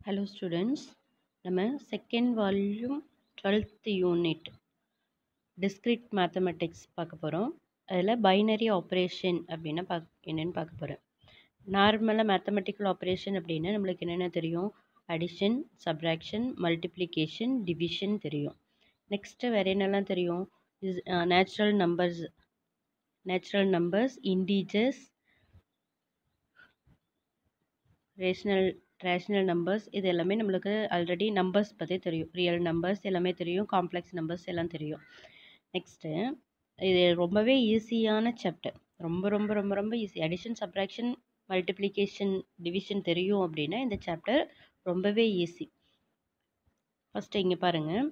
Hello students, நம்ம second volume 12th unit discrete mathematics பார்க்க போகிறோம். அதில் பைனரி ஆப்ரேஷன் அப்படின்னா என்னென்னு பார்க்க போகிறேன். நார்மலாக மேத்தமெட்டிக்கல் ஆப்ரேஷன் அப்படின்னா நம்மளுக்கு என்னென்ன தெரியும்? அடிஷன், சப்ராக்ஷன், மல்டிப்ளிகேஷன், டிவிஷன் தெரியும். நெக்ஸ்ட்டு வேறு என்னெல்லாம் தெரியும்? Natural numbers, integers, rational numbers, இது எல்லாமே நம்மளுக்கு ஆல்ரெடி நம்பர்ஸ் பற்றி தெரியும். ரியல் நம்பர்ஸ் எல்லாமே தெரியும், காம்ப்ளெக்ஸ் நம்பர்ஸ் எல்லாம் தெரியும். நெக்ஸ்ட்டு இது ரொம்பவே ஈஸியான சாப்டர். ரொம்ப ரொம்ப ரொம்ப ரொம்ப easy. Addition, subtraction, multiplication, division தெரியும் அப்படின்னா இந்த சாப்டர் ரொம்பவே ஈஸி. ஃபஸ்ட்டு இங்கே பாருங்கள்,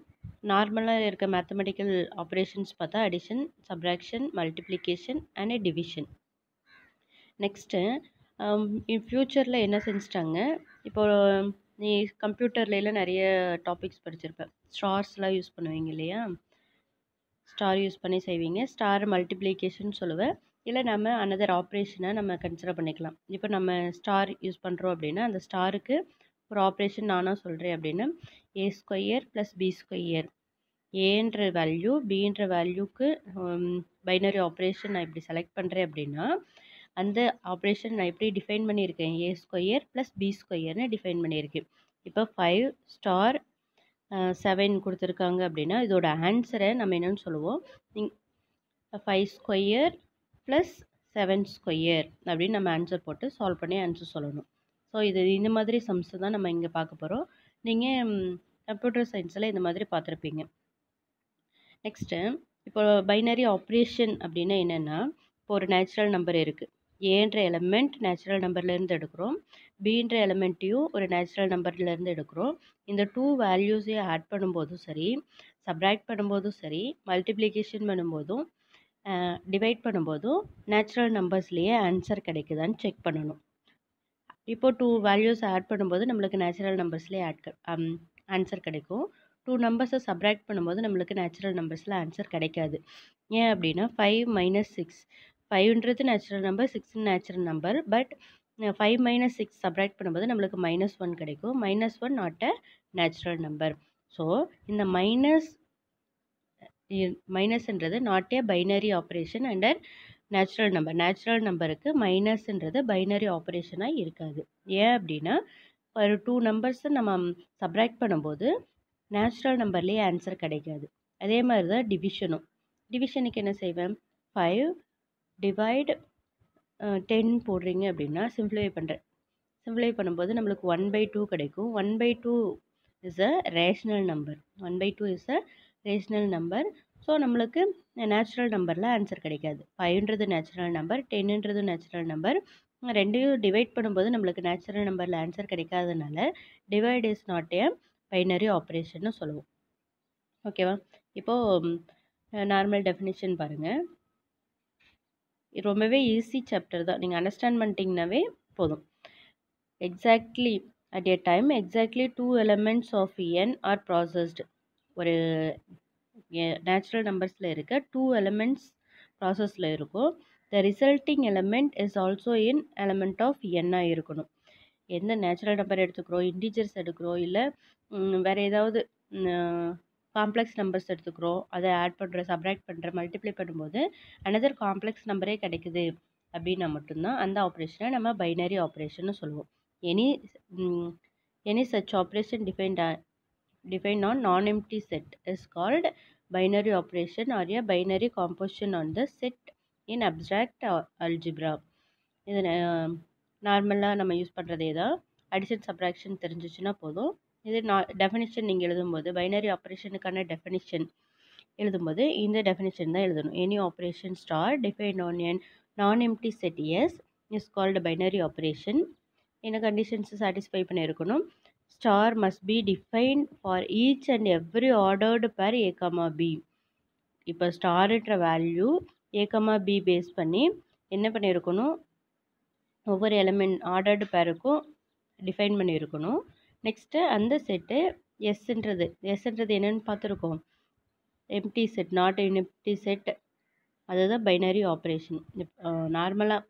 நார்மலாக இருக்க மேத்தமெட்டிக்கல் ஆப்ரேஷன்ஸ் பார்த்தா addition, subtraction, multiplication and division. Next ஃப்யூச்சரில் என்ன செஞ்சிட்டாங்க, இப்போ நீ கம்ப்யூட்டர்லாம் நிறைய டாபிக்ஸ் படிச்சிருப்பேன். ஸ்டார்ஸ்லாம் யூஸ் பண்ணுவீங்க இல்லையா? ஸ்டார் யூஸ் பண்ணி செய்வீங்க. ஸ்டார் மல்டிப்ளிகேஷன் சொல்லுவேன். இல்லை நம்ம அனதர் ஆப்ரேஷனை நம்ம கன்சிடர் பண்ணிக்கலாம். இப்போ நம்ம ஸ்டார் யூஸ் பண்ணுறோம் அப்படின்னா அந்த ஸ்டாருக்கு ஒரு ஆப்ரேஷன் நானாக சொல்கிறேன் அப்படின்னா A square plus B square. ஏன்ற வேல்யூ பின்ற வேல்யூக்கு பைனரி ஆப்ரேஷன் நான் இப்படி செலக்ட் பண்ணுறேன் அப்படின்னா அந்த ஆப்ரேஷன் நான் எப்படி டிஃபைன் பண்ணியிருக்கேன்? ஏ ஸ்கொயர் ப்ளஸ் பி ஸ்கொயர்னு டிஃபைன் பண்ணியிருக்கேன். இப்போ 5 ஸ்டார் 7 கொடுத்துருக்காங்க அப்படின்னா இதோட ஆன்சரை நம்ம என்னென்னு சொல்லுவோம்? 5 ஸ்கொயர் ப்ளஸ் 7 ஸ்கொயர் அப்படின்னு நம்ம ஆன்சர் போட்டு சால்வ் பண்ணி ஆன்சர் சொல்லணும். ஸோ இந்த மாதிரி சம்ஸ் தான் நம்ம இங்கே பார்க்க போகிறோம். நீங்கள் கம்ப்யூட்டர் சயின்ஸில் இந்த மாதிரி பார்த்துருப்பீங்க. நெக்ஸ்ட்டு இப்போ பைனரி ஆப்ரேஷன் அப்படின்னா என்னென்னா, இப்போ ஒரு நேச்சுரல் நம்பர் இருக்குது. ஏன்ற எலமெண்ட் நேச்சுரல் நம்பர்லேருந்து எடுக்கிறோம், பின்ற எலமெண்ட்டையும் ஒரு நேச்சுரல் நம்பர்லேருந்து எடுக்கிறோம். இந்த 2 வேல்யூஸையும் ஆட் பண்ணும்போதும் சரி, சப்ராக்ட் பண்ணும்போதும் சரி, மல்டிப்ளிகேஷன் பண்ணும்போதும் டிவைட் பண்ணும்போதும் நேச்சுரல் நம்பர்ஸ்லேயே ஆன்சர் கிடைக்குதான்னு செக் பண்ணணும். இப்போ 2 வேல்யூஸ் ஆட் பண்ணும்போது நம்மளுக்கு நேச்சுரல் நம்பர்ஸ்லேயே ஆன்சர் கிடைக்கும். 2 நம்பர்ஸை சப்ராக்ட் பண்ணும்போது நம்மளுக்கு நேச்சுரல் நம்பர்ஸில் ஆன்சர் கிடைக்காது. ஏன் அப்படின்னா 5 மைனஸ் 6, 5ன்றது natural number, 6 natural number. But 5 minus 6 subtract பண்ணும்போது நம்மளுக்கு -1 கிடைக்கும். -1 not a natural number. So இந்த மைனஸ்ன்றது not a binary operation under natural number. Natural நம்பருக்கு மைனஸ்ன்றது பைனரி ஆப்ரேஷனாக இருக்காது. ஏன் அப்படின்னா ஒரு 2 நம்பர்ஸை நம்ம சப்ராக்ட் பண்ணும்போது நேச்சுரல் நம்பர்லேயே ஆன்சர் கிடைக்காது. அதே மாதிரி தான் டிவிஷனும். டிவிஷனுக்கு என்ன செய்வேன்? 5 டிவைட் 10 போடுறீங்க அப்படின்னா சிம்பிளிஃபை பண்ணுறேன். சிம்பிளிஃபை பண்ணும்போது நம்மளுக்கு 1/2 கிடைக்கும். 1/2 is a rational number. 1/2 is a rational number. So நம்மளுக்கு நேச்சுரல் நம்பரில் ஆன்சர் கிடைக்காது. 5ன்றது நேச்சுரல் நம்பர், 10ன்றது நேச்சுரல் நம்பர். ரெண்டையும் டிவைட் பண்ணும்போது நம்மளுக்கு நேச்சுரல் நம்பரில் ஆன்சர் கிடைக்காதனால divide is not a binary ஆப்ரேஷன்னு சொல்லுவோம். ஓகேவா? இப்போது நார்மல் டெஃபினிஷன் பாருங்கள். ரொம்பவே ஈஸி சாப்டர் தான். நீங்கள் அண்டர்ஸ்டாண்ட் பண்ணிட்டீங்கன்னாவே போதும். Exactly at a time exactly 2 elements of n are processed. ஒரு நேச்சுரல் நம்பர்ஸில் இருக்க 2 elements ப்ராசஸில் இருக்கும். The resulting element is also in element of n-ஆக இருக்கணும். எந்த நேச்சுரல் நம்பர் எடுத்துக்கிறோம், இன்டீஜர்ஸ் எடுக்கிறோம், இல்லை வேறு ஏதாவது காம்ப்ளெக்ஸ் நம்பர்ஸ் எடுத்துக்கிறோம், அதை ஆட் பண்ணுற, சப்ராக்ட் பண்ணுற, மல்டிப்ளை பண்ணும்போது அனதர் காம்ப்ளெக்ஸ் நம்பரே கிடைக்குது அப்படின்னா மட்டும்தான் அந்த ஆப்ரேஷனை நம்ம பைனரி ஆப்ரேஷன்னு சொல்லுவோம். Any such operation defined on non-empty set is called binary operation or a binary composition on the set in abstract algebra. இது நார்மலாக நம்ம யூஸ் பண்ணுறதே தான். அடிஷன் சப்ராக்ஷன் தெரிஞ்சிச்சுன்னா போதும். இது டெஃபினிஷன் நீங்கள் எழுதும்போது பைனரி ஆப்ரேஷனுக்கான டெஃபினிஷன் எழுதும்போது இந்த டெஃபினிஷன் தான் எழுதணும். Any operation star defined on an non empty set S is called binary operation. என்ன கண்டிஷன்ஸை சாட்டிஸ்ஃபை பண்ணியிருக்கணும்? Star must be defined for each and every ordered pair A comma B. இப்போ ஸ்டார்ன்ற value A comma B base பண்ணி என்ன பண்ணியிருக்கணும்? ஒவ்வொரு element ordered பேருக்கும் டிஃபைன் பண்ணியிருக்கணும். நெக்ஸ்ட்டு அந்த செட்டு எஸ்ன்றது என்னென்னு பார்த்துருக்கோம்? Empty set, not empty set. அதுதான் பைனரி ஆப்ரேஷன். நார்மலாக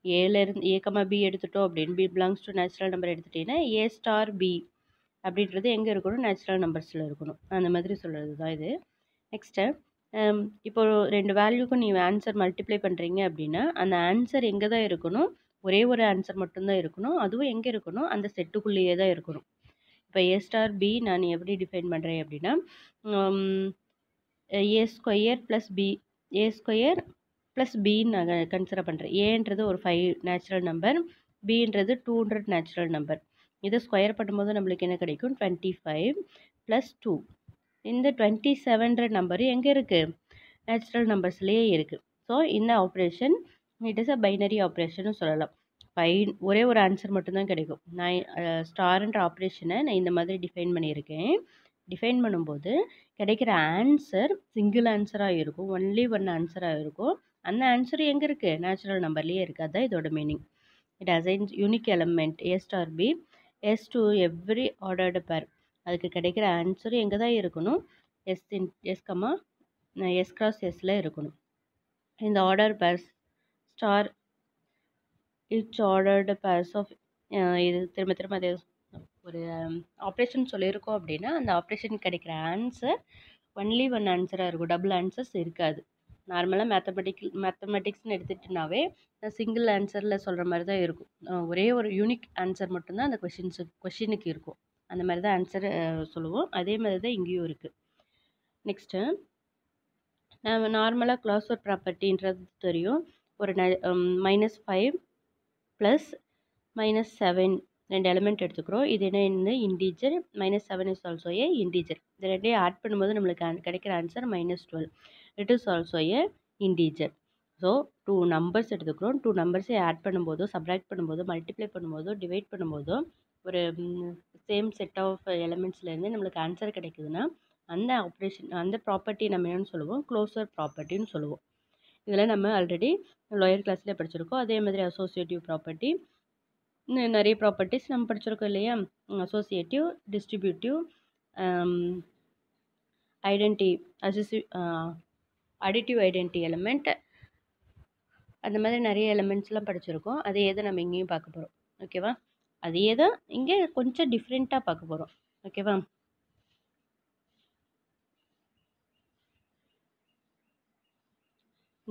ஏலேருந்து ஏ கமா பி எடுத்துட்டோம் அப்படின்னு, B belongs to natural number எடுத்துட்டீங்கன்னா ஏ ஸ்டார் பி அப்படின்றது எங்கே இருக்கணும், நேச்சுரல் நம்பர்ஸில் இருக்கணும். அந்த மாதிரி சொல்கிறது தான் இது. நெக்ஸ்ட்டு இப்போ 2 வேல்யூக்கும் நீங்கள் ஆன்சர் மல்டிப்ளை பண்ணுறீங்க அப்படின்னா அந்த ஆன்சர் எங்கே தான் இருக்கணும், ஒரே ஒரு ஆன்சர் மட்டும்தான் இருக்கணும். அதுவும் எங்கே இருக்கணும், அந்த செட்டுக்குள்ளேயே தான் இருக்கணும். இப்போ ஏ ஸ்டார் பி நான் எப்படி டிஃபைன் பண்ணுறேன் அப்படின்னா A square plus B, A square plus பின்னு நான் கன்சிடர் பண்ணுறேன். ஏன்றது ஒரு 5 நேச்சுரல் நம்பர், பின்றது 200 நேச்சுரல் நம்பர். இதை ஸ்கொயர் பண்ணும்போது நம்மளுக்கு என்ன கிடைக்கும், 25 ப்ளஸ் 2. இந்த 27ன்ற நம்பர் எங்கே இருக்குது, நேச்சுரல் நம்பர்ஸ்லேயே இருக்குது. ஸோ இந்த operation it is a binary ஆப்ரேஷன்னு சொல்லலாம். ஒரே ஒரு ஆன்சர் மட்டும்தான் கிடைக்கும். நான் ஸ்டார்ன்ற ஆப்ரேஷனை நான் இந்த மாதிரி டிஃபைன் பண்ணியிருக்கேன். டிஃபைன் பண்ணும்போது கிடைக்கிற ஆன்சர் சிங்கிள் ஆன்சராக இருக்கும், ஒன்லி ஒன் ஆன்சராக இருக்கும். அந்த ஆன்சர் எங்கே இருக்குது, நேச்சுரல் நம்பர்லேயே இருக்குது. அதுதான் இதோட meaning. It assigns unique element A star B S to every ordered pair. அதுக்கு கிடைக்கிற ஆன்சர் எங்கே தான் இருக்கணும், எஸ் கிராஸ் எஸ்ஸில் இருக்கணும். இந்த order pairs star each ordered pairs of இது திரும்ப அது ஒரு ஆப்ரேஷன் சொல்லியிருக்கோம் அப்படின்னா அந்த ஆப்ரேஷன் கிடைக்கிற ஆன்சர் ஒன்லி ஒன் ஆன்சராக இருக்கும், டபுள் ஆன்சர்ஸ் இருக்காது. நார்மலாக மேத்தமெட்டிக்ஸ்னு எடுத்துகிட்டுனாவே சிங்கிள் ஆன்சரில் சொல்கிற மாதிரி தான் இருக்கும். ஒரே ஒரு யூனிக் ஆன்சர் மட்டும்தான் அந்த கொஷினுக்கு இருக்கும். அந்த மாதிரி தான் ஆன்சர் சொல்லுவோம். அதே மாதிரி தான் இங்கேயும் இருக்குது. நெக்ஸ்ட்டு நம்ம நார்மலாக க்ளாஸ்வேர்ட் ப்ராப்பர்ட்டின்றது தெரியும். ஒரு -5 ப்ளஸ் -7 2 எலிமெண்ட் எடுத்துக்கிறோம். இது என்ன integer, -7 is also A integer. இது ரெண்டையும் ஆட் பண்ணும்போது நம்மளுக்கு கிடைக்கிற answer -12. It is also A integer. So 2 numbers எடுத்துக்கிறோம். 2 நம்பர்ஸை ஆட் பண்ணும்போதோ சப்ராக்ட் பண்ணும்போதோ மல்டிப்ளை பண்ணும்போதோ டிவைட் பண்ணும்போதோ ஒரு சேம் செட் ஆஃப் எலிமெண்ட்ஸ்லேருந்து நம்மளுக்கு ஆன்சர் கிடைக்குதுன்னா அந்த ஆப்ரேஷன் அந்த ப்ராப்பர்ட்டி நம்ம என்னென்னு சொல்லுவோம், க்ளோசர் ப்ராப்பர்ட்டின்னு சொல்லுவோம். இதில் நம்ம ஆல்ரெடி லோயர் கிளாஸ்லேயே படிச்சிருக்கோம். அதே மாதிரி அசோசியேட்டிவ் ப்ராப்பர்ட்டி, நிறைய ப்ராப்பர்ட்டிஸ் நம்ம படிச்சிருக்கோம் இல்லையா. Associative, distributive, additive identity element, அந்த மாதிரி நிறைய எலிமெண்ட்ஸ்லாம் படிச்சிருக்கோம். அதே தான் நம்ம இங்கேயும் பார்க்க போகிறோம். ஓகேவா, அதே தான் இங்கே கொஞ்சம் டிஃப்ரெண்ட்டாக பார்க்க போகிறோம். ஓகேவா.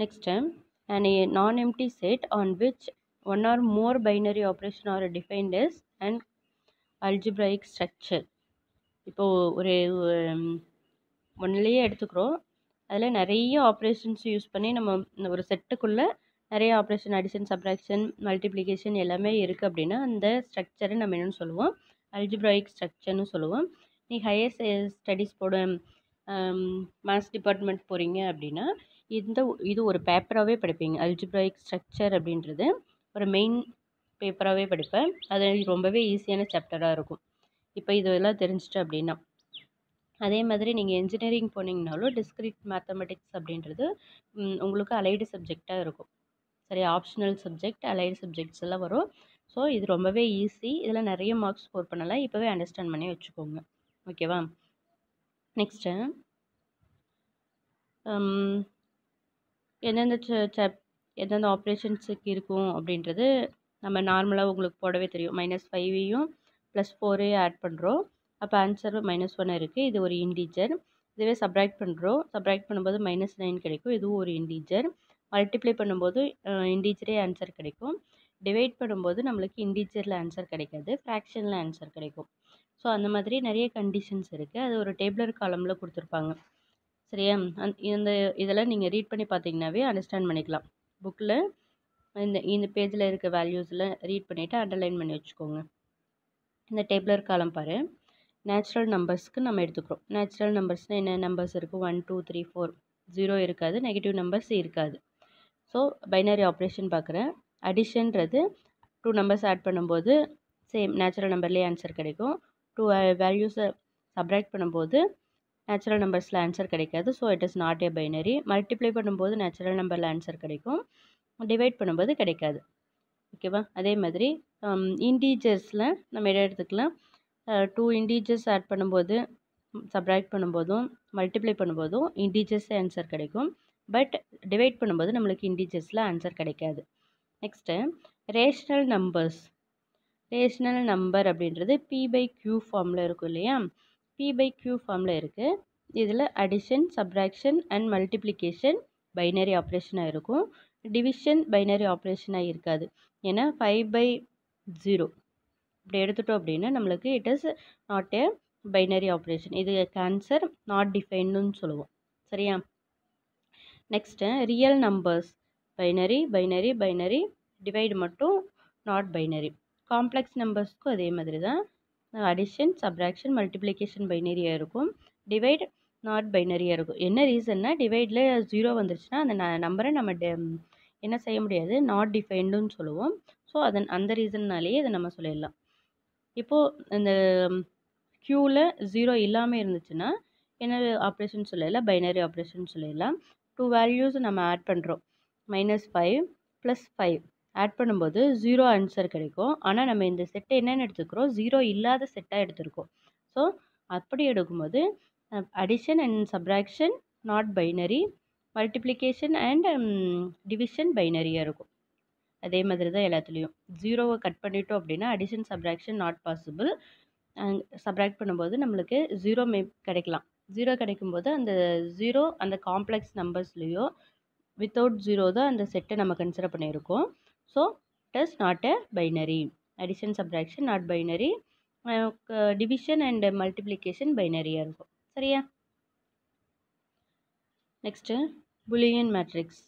Next, a non-empty set on which one or more binary operation are defined as an algebraic structure. இப்போது ஒரு ஒன்லேயே எடுத்துக்கிறோம். அதில் நிறைய ஆப்ரேஷன்ஸ் யூஸ் பண்ணி நம்ம ஒரு செட்டுக்குள்ளே நிறைய ஆப்ரேஷன், அடிஷன், சப்ராக்ஷன், மல்டிப்ளிகேஷன் எல்லாமே இருக்குது அப்படின்னா அந்த ஸ்ட்ரக்சரை நம்ம என்னென்னு சொல்லுவோம், அல்ஜிப்ராயிக் ஸ்ட்ரக்சர்னு சொல்லுவோம். நீ ஹையர் ஸ்டடீஸ் மேத்ஸ் டிபார்ட்மெண்ட் போகிறீங்க அப்படின்னா இது ஒரு பேப்பராகவே படிப்பீங்க. அல்ஜிப்ராயிக் ஸ்ட்ரக்சர் அப்படின்றது ஒரு மெயின் பேப்பராகவே படிப்பேன். அது ரொம்பவே ஈஸியான சாப்டராக இருக்கும். இப்போ இதெல்லாம் தெரிஞ்சிட்டு அப்படின்னா அதே மாதிரி நீங்கள் இன்ஜினியரிங் போனீங்கனாலும் டிஸ்கிரிட் மேத்தமெட்டிக்ஸ் அப்படின்றது உங்களுக்கு அலைடு சப்ஜெக்டாக இருக்கும். சரி, ஆப்ஷனல் சப்ஜெக்ட், அலைடு சப்ஜெக்ட்ஸ் எல்லாம் வரும். ஸோ இது ரொம்பவே ஈஸி. இதில் நிறைய மார்க்ஸ் ஸ்கோர் பண்ணலாம். இப்போவே அண்டர்ஸ்டாண்ட் பண்ணி வச்சுக்கோங்க. ஓகேவா. நெக்ஸ்ட்டு எந்தெந்த ஆப்ரேஷன்ஸுக்கு இருக்கும் அப்படின்றது நம்ம நார்மலாக உங்களுக்கு போடவே தெரியும். -5ஐயும் +4ஐயும் ஆட் பண்ணுறோம். அப்போ ஆன்சர் -1 இருக்குது. இது ஒரு இன்டீஜர். இதுவே சப்ராக்ட் பண்ணுறோம். சப்ராக்ட் பண்ணும்போது -9 கிடைக்கும். இதுவும் ஒரு இன்டீஜர். மல்டிப்ளை பண்ணும்போது இன்டீஜரே ஆன்சர் கிடைக்கும். டிவைட் பண்ணும்போது நம்மளுக்கு இன்டீஜரில் ஆன்சர் கிடைக்காது, ஃப்ராக்ஷனில் ஆன்சர் கிடைக்கும். ஸோ அந்த மாதிரி நிறைய கண்டிஷன்ஸ் இருக்குது. அது ஒரு டேபிளர் காலமில் கொடுத்துருப்பாங்க. சரியா. இதெல்லாம் நீங்கள் ரீட் பண்ணி பார்த்தீங்கன்னாவே அண்டர்ஸ்டாண்ட் பண்ணிக்கலாம். புக்கில் இந்த பேஜில் இருக்க வேல்யூஸில் ரீட் பண்ணிவிட்டு அண்டர்லைன் பண்ணி வச்சுக்கோங்க. இந்த டேபிளர் காலம் பாரு. நேச்சுரல் நம்பர்ஸ்க்கு நம்ம எடுத்துக்கிறோம். நேச்சுரல் நம்பர்ஸ்னால் என்ன நம்பர்ஸ் இருக்குது, 1 2 3 4, 0 இருக்காது, நெகட்டிவ் நம்பர்ஸ் இருக்காது. ஸோ பைனரி ஆப்ரேஷன் பார்க்குறேன். அடிஷன்றது 2 நம்பர்ஸ் ஆட் பண்ணும்போது சேம் நேச்சுரல் நம்பர்லேயே ஆன்சர் கிடைக்கும். 2 வேல்யூஸை சப்ராக்ட் பண்ணும்போது நேச்சுரல் நம்பர்ஸில் ஆன்சர் கிடைக்காது. So it is not a binary. Multiply பண்ணும்போது நேச்சுரல் நம்பரில் ஆன்சர் கிடைக்கும், டிவைட் பண்ணும்போது கிடைக்காது. ஓகேவா. அதே மாதிரி இன்டீஜர்ஸில் நம்ம எதை எடுத்துக்கலாம், 2 இன்டீஜர்ஸ் ஆட் பண்ணும்போது சப்ராக்ட் பண்ணும்போதும் மல்டிப்ளை பண்ணும்போதும் இன்டீஜர்ஸ் ஆன்சர் கிடைக்கும். பட் டிவைட் பண்ணும்போது நம்மளுக்கு இன்டீஜர்ஸில் ஆன்சர் கிடைக்காது. Next rational numbers. Rational number அப்படின்றது P/Q ஃபார்மில் இருக்கும் இல்லையா? P/Q ஃபார்மில் இருக்குது. இதில் addition, subtraction and multiplication binary ஆப்ரேஷனாக இருக்கும். டிவிஷன் பைனரி ஆப்ரேஷனாக இருக்காது. ஏன்னா 5/0 இப்படி எடுத்துட்டோம் அப்படின்னா நம்மளுக்கு it is not a binary operation. இது ஆன்சர் நாட் டிஃபைன்டுன்னு சொல்லுவோம். சரியா? Next real numbers binary, binary, binary. Divide மட்டும் நாட் பைனரி. காம்ப்ளெக்ஸ் நம்பர்ஸ்க்கும் அதே மாதிரி தான். அடிஷன், சப்ராக்ஷன், மல்டிப்ளிகேஷன் பைனரியாக இருக்கும். டிவைட் நாட் பைனரியாக இருக்கும். என்ன ரீசன்னா டிவைடில் 0 வந்துருச்சுன்னா அந்த நம்பரை நம்ம என்ன செய்ய முடியாது, நாட் டிஃபைன்டுன்னு சொல்லுவோம். ஸோ அந்த ரீசன்னாலேயே இதை நம்ம சொல்லிடலாம். இப்போது இந்த க்யூவில் 0 இல்லாமல் இருந்துச்சுன்னா என்ன ஆப்ரேஷன் சொல்லிடலாம், பைனரி ஆப்ரேஷன் சொல்லிடலாம். 2 வேல்யூஸ் நம்ம ஆட் பண்ணுறோம். -5 + 5 ஆட் பண்ணும்போது 0 ஆன்சர் கிடைக்கும். ஆனால் நம்ம இந்த செட்டை என்னென்னு எடுத்துக்கிறோம், 0 இல்லாத செட்டாக எடுத்திருக்கோம். ஸோ அப்படி எடுக்கும்போது addition and subtraction not binary, multiplication and division பைனரியாக இருக்கும். அதே மாதிரி தான் எல்லாத்துலேயும் 0வை கட் பண்ணிட்டோம் அப்படின்னா addition, subtraction not possible. Subtract பண்ணும்போது நம்மளுக்கு 0 கிடைக்கலாம். 0 கிடைக்கும்போது அந்த 0 அந்த காம்ப்ளெக்ஸ் நம்பர்ஸ்லேயோ வித்தவுட் 0 தான் அந்த செட்டை நம்ம கன்சிடர் பண்ணியிருக்கோம். So it is not a binary. Addition, subtraction not binary, division and multiplication பைனரியாக இருக்கும். சரியா? Next boolean matrix.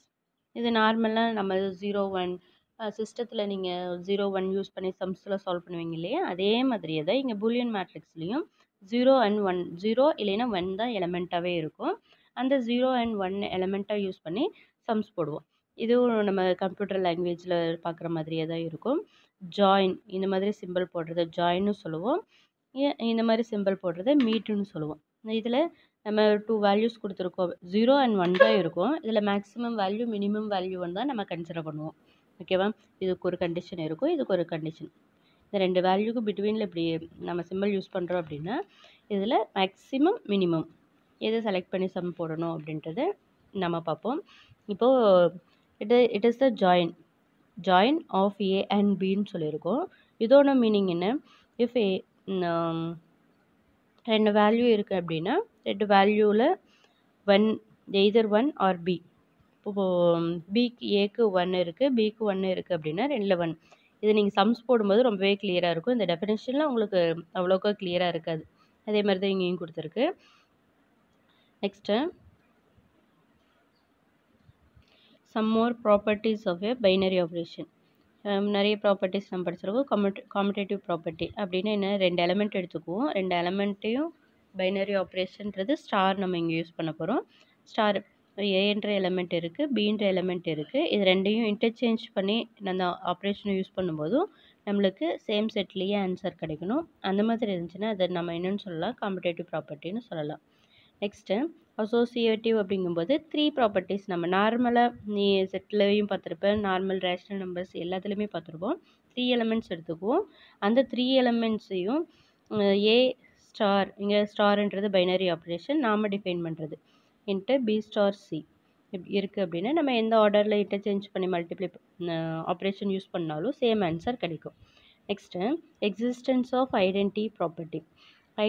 இது நார்மலாக நம்ம 0, 1 சிஸ்டத்தில் நீங்கள் 0, 1 யூஸ் பண்ணி சம்ஸில் சால்வ் பண்ணுவீங்க இல்லையா? அதே மாதிரியே தான் இங்கே பூலியன் மேட்ரிக்ஸ்லேயும் 0 and 1, 0 இல்லைன்னா 1 தான் எலமெண்ட்டாகவே இருக்கும். அந்த 0 and 1 எலமெண்ட்டாக யூஸ் பண்ணி சம்ஸ் போடுவோம். இதுவும் நம்ம கம்ப்யூட்டர் லாங்குவேஜில் பார்க்குற மாதிரியே தான் இருக்கும். ஜாயின் இந்த மாதிரி சிம்பிள் போடுறது ஜாயின்னு சொல்லுவோம். இந்த மாதிரி சிம்பிள் போடுறது மீட்டுன்னு சொல்லுவோம். இதில் நம்ம 2 வேல்யூஸ் கொடுத்துருக்கோம். 0 and 1 தான் இருக்கும். இதில் மேக்ஸிமம் வேல்யூ, மினிமம் வேல்யூன்னு தான் நம்ம கன்சிடர் பண்ணுவோம். ஓகேவா? இதுக்கு ஒரு கண்டிஷன் இருக்கும், இதுக்கு ஒரு கண்டிஷன். இந்த 2 வேல்யூக்கு பிட்வீனில் இப்படி நம்ம சிம்பிள் யூஸ் பண்ணுறோம் அப்படின்னா இதில் மேக்ஸிமம், மினிமம் எது செலக்ட் பண்ணி சம் போடணும் அப்படின்றத நம்ம பார்ப்போம். இப்போது it is the join of A and பின்னு சொல்லியிருக்கோம். இதோட மீனிங் என்ன? இஃப் ஏ 2 வேல்யூ இருக்குது அப்படின்னா 2 வேல்யூவில் எய்தர் 1 ஆர் பி. இப்போது பிக்கு ஏக்கு 1 இருக்குது, பிக்கு 1 இருக்குது அப்படின்னா 2ல் 1. இது நீங்கள் சம்ஸ் போடும்போது ரொம்பவே கிளியராக இருக்கும். இந்த டெஃபினேஷனில் உங்களுக்கு அவ்வளோக்கா கிளியராக இருக்காது. அதே மாதிரி தான் இங்கேயும் கொடுத்துருக்கு. Next some more properties of a binary operation. நிறைய ப்ராப்பர்ட்டிஸ் நம்ம படிச்சிருக்கோம். கம்யூட்டேட்டிவ் ப்ராப்பர்ட்டி அப்படின்னா என்ன? 2 எலமெண்ட் எடுத்துக்குவோம். 2 எலமெண்ட்டையும் பைனரி ஆப்ரேஷன்றது ஸ்டார் நம்ம இங்கே யூஸ் பண்ண போகிறோம். ஸ்டார் ஏன்ற எலமெண்ட் இருக்குது, பின்ற எலமெண்ட் இருக்குது. இது ரெண்டையும் இன்டர்சேஞ்ச் பண்ணி அந்த ஆப்ரேஷனை யூஸ் பண்ணும்போதும் நம்மளுக்கு சேம் செட்லேயே ஆன்சர் கிடைக்கணும். அந்த மாதிரி இருந்துச்சுன்னா அதை நம்ம என்னென்னு சொல்லலாம், கம்யூட்டேட்டிவ் ப்ராப்பர்ட்டின்னு சொல்லலாம். நெக்ஸ்ட்டு அசோசியேட்டிவ் அப்படிங்கும்போது 3 ப்ராப்பர்ட்டிஸ் நம்ம நார்மலாக நீ செட்லையும் பார்த்துருப்பேன், நார்மல் ரேஷனல் நம்பர்ஸ் எல்லாத்துலேயுமே பார்த்துருப்போம். 3 எலமெண்ட்ஸ் எடுத்துக்குவோம். அந்த 3 எலமெண்ட்ஸையும் ஏ ஸ்டார், இங்கே ஸ்டார்ன்றது பைனரி ஆப்ரேஷன் நாம் டிஃபைன் பண்ணுறது, இன்ட்டு பி ஸ்டார் சி இப்படி இருக்குது அப்படின்னா நம்ம எந்த ஆர்டரில் இன்டர்சேஞ்ச் பண்ணி மல்டிப்ளை ஆப்ரேஷன் யூஸ் பண்ணாலும் சேம் ஆன்சர் கிடைக்கும். Next existence of identity property.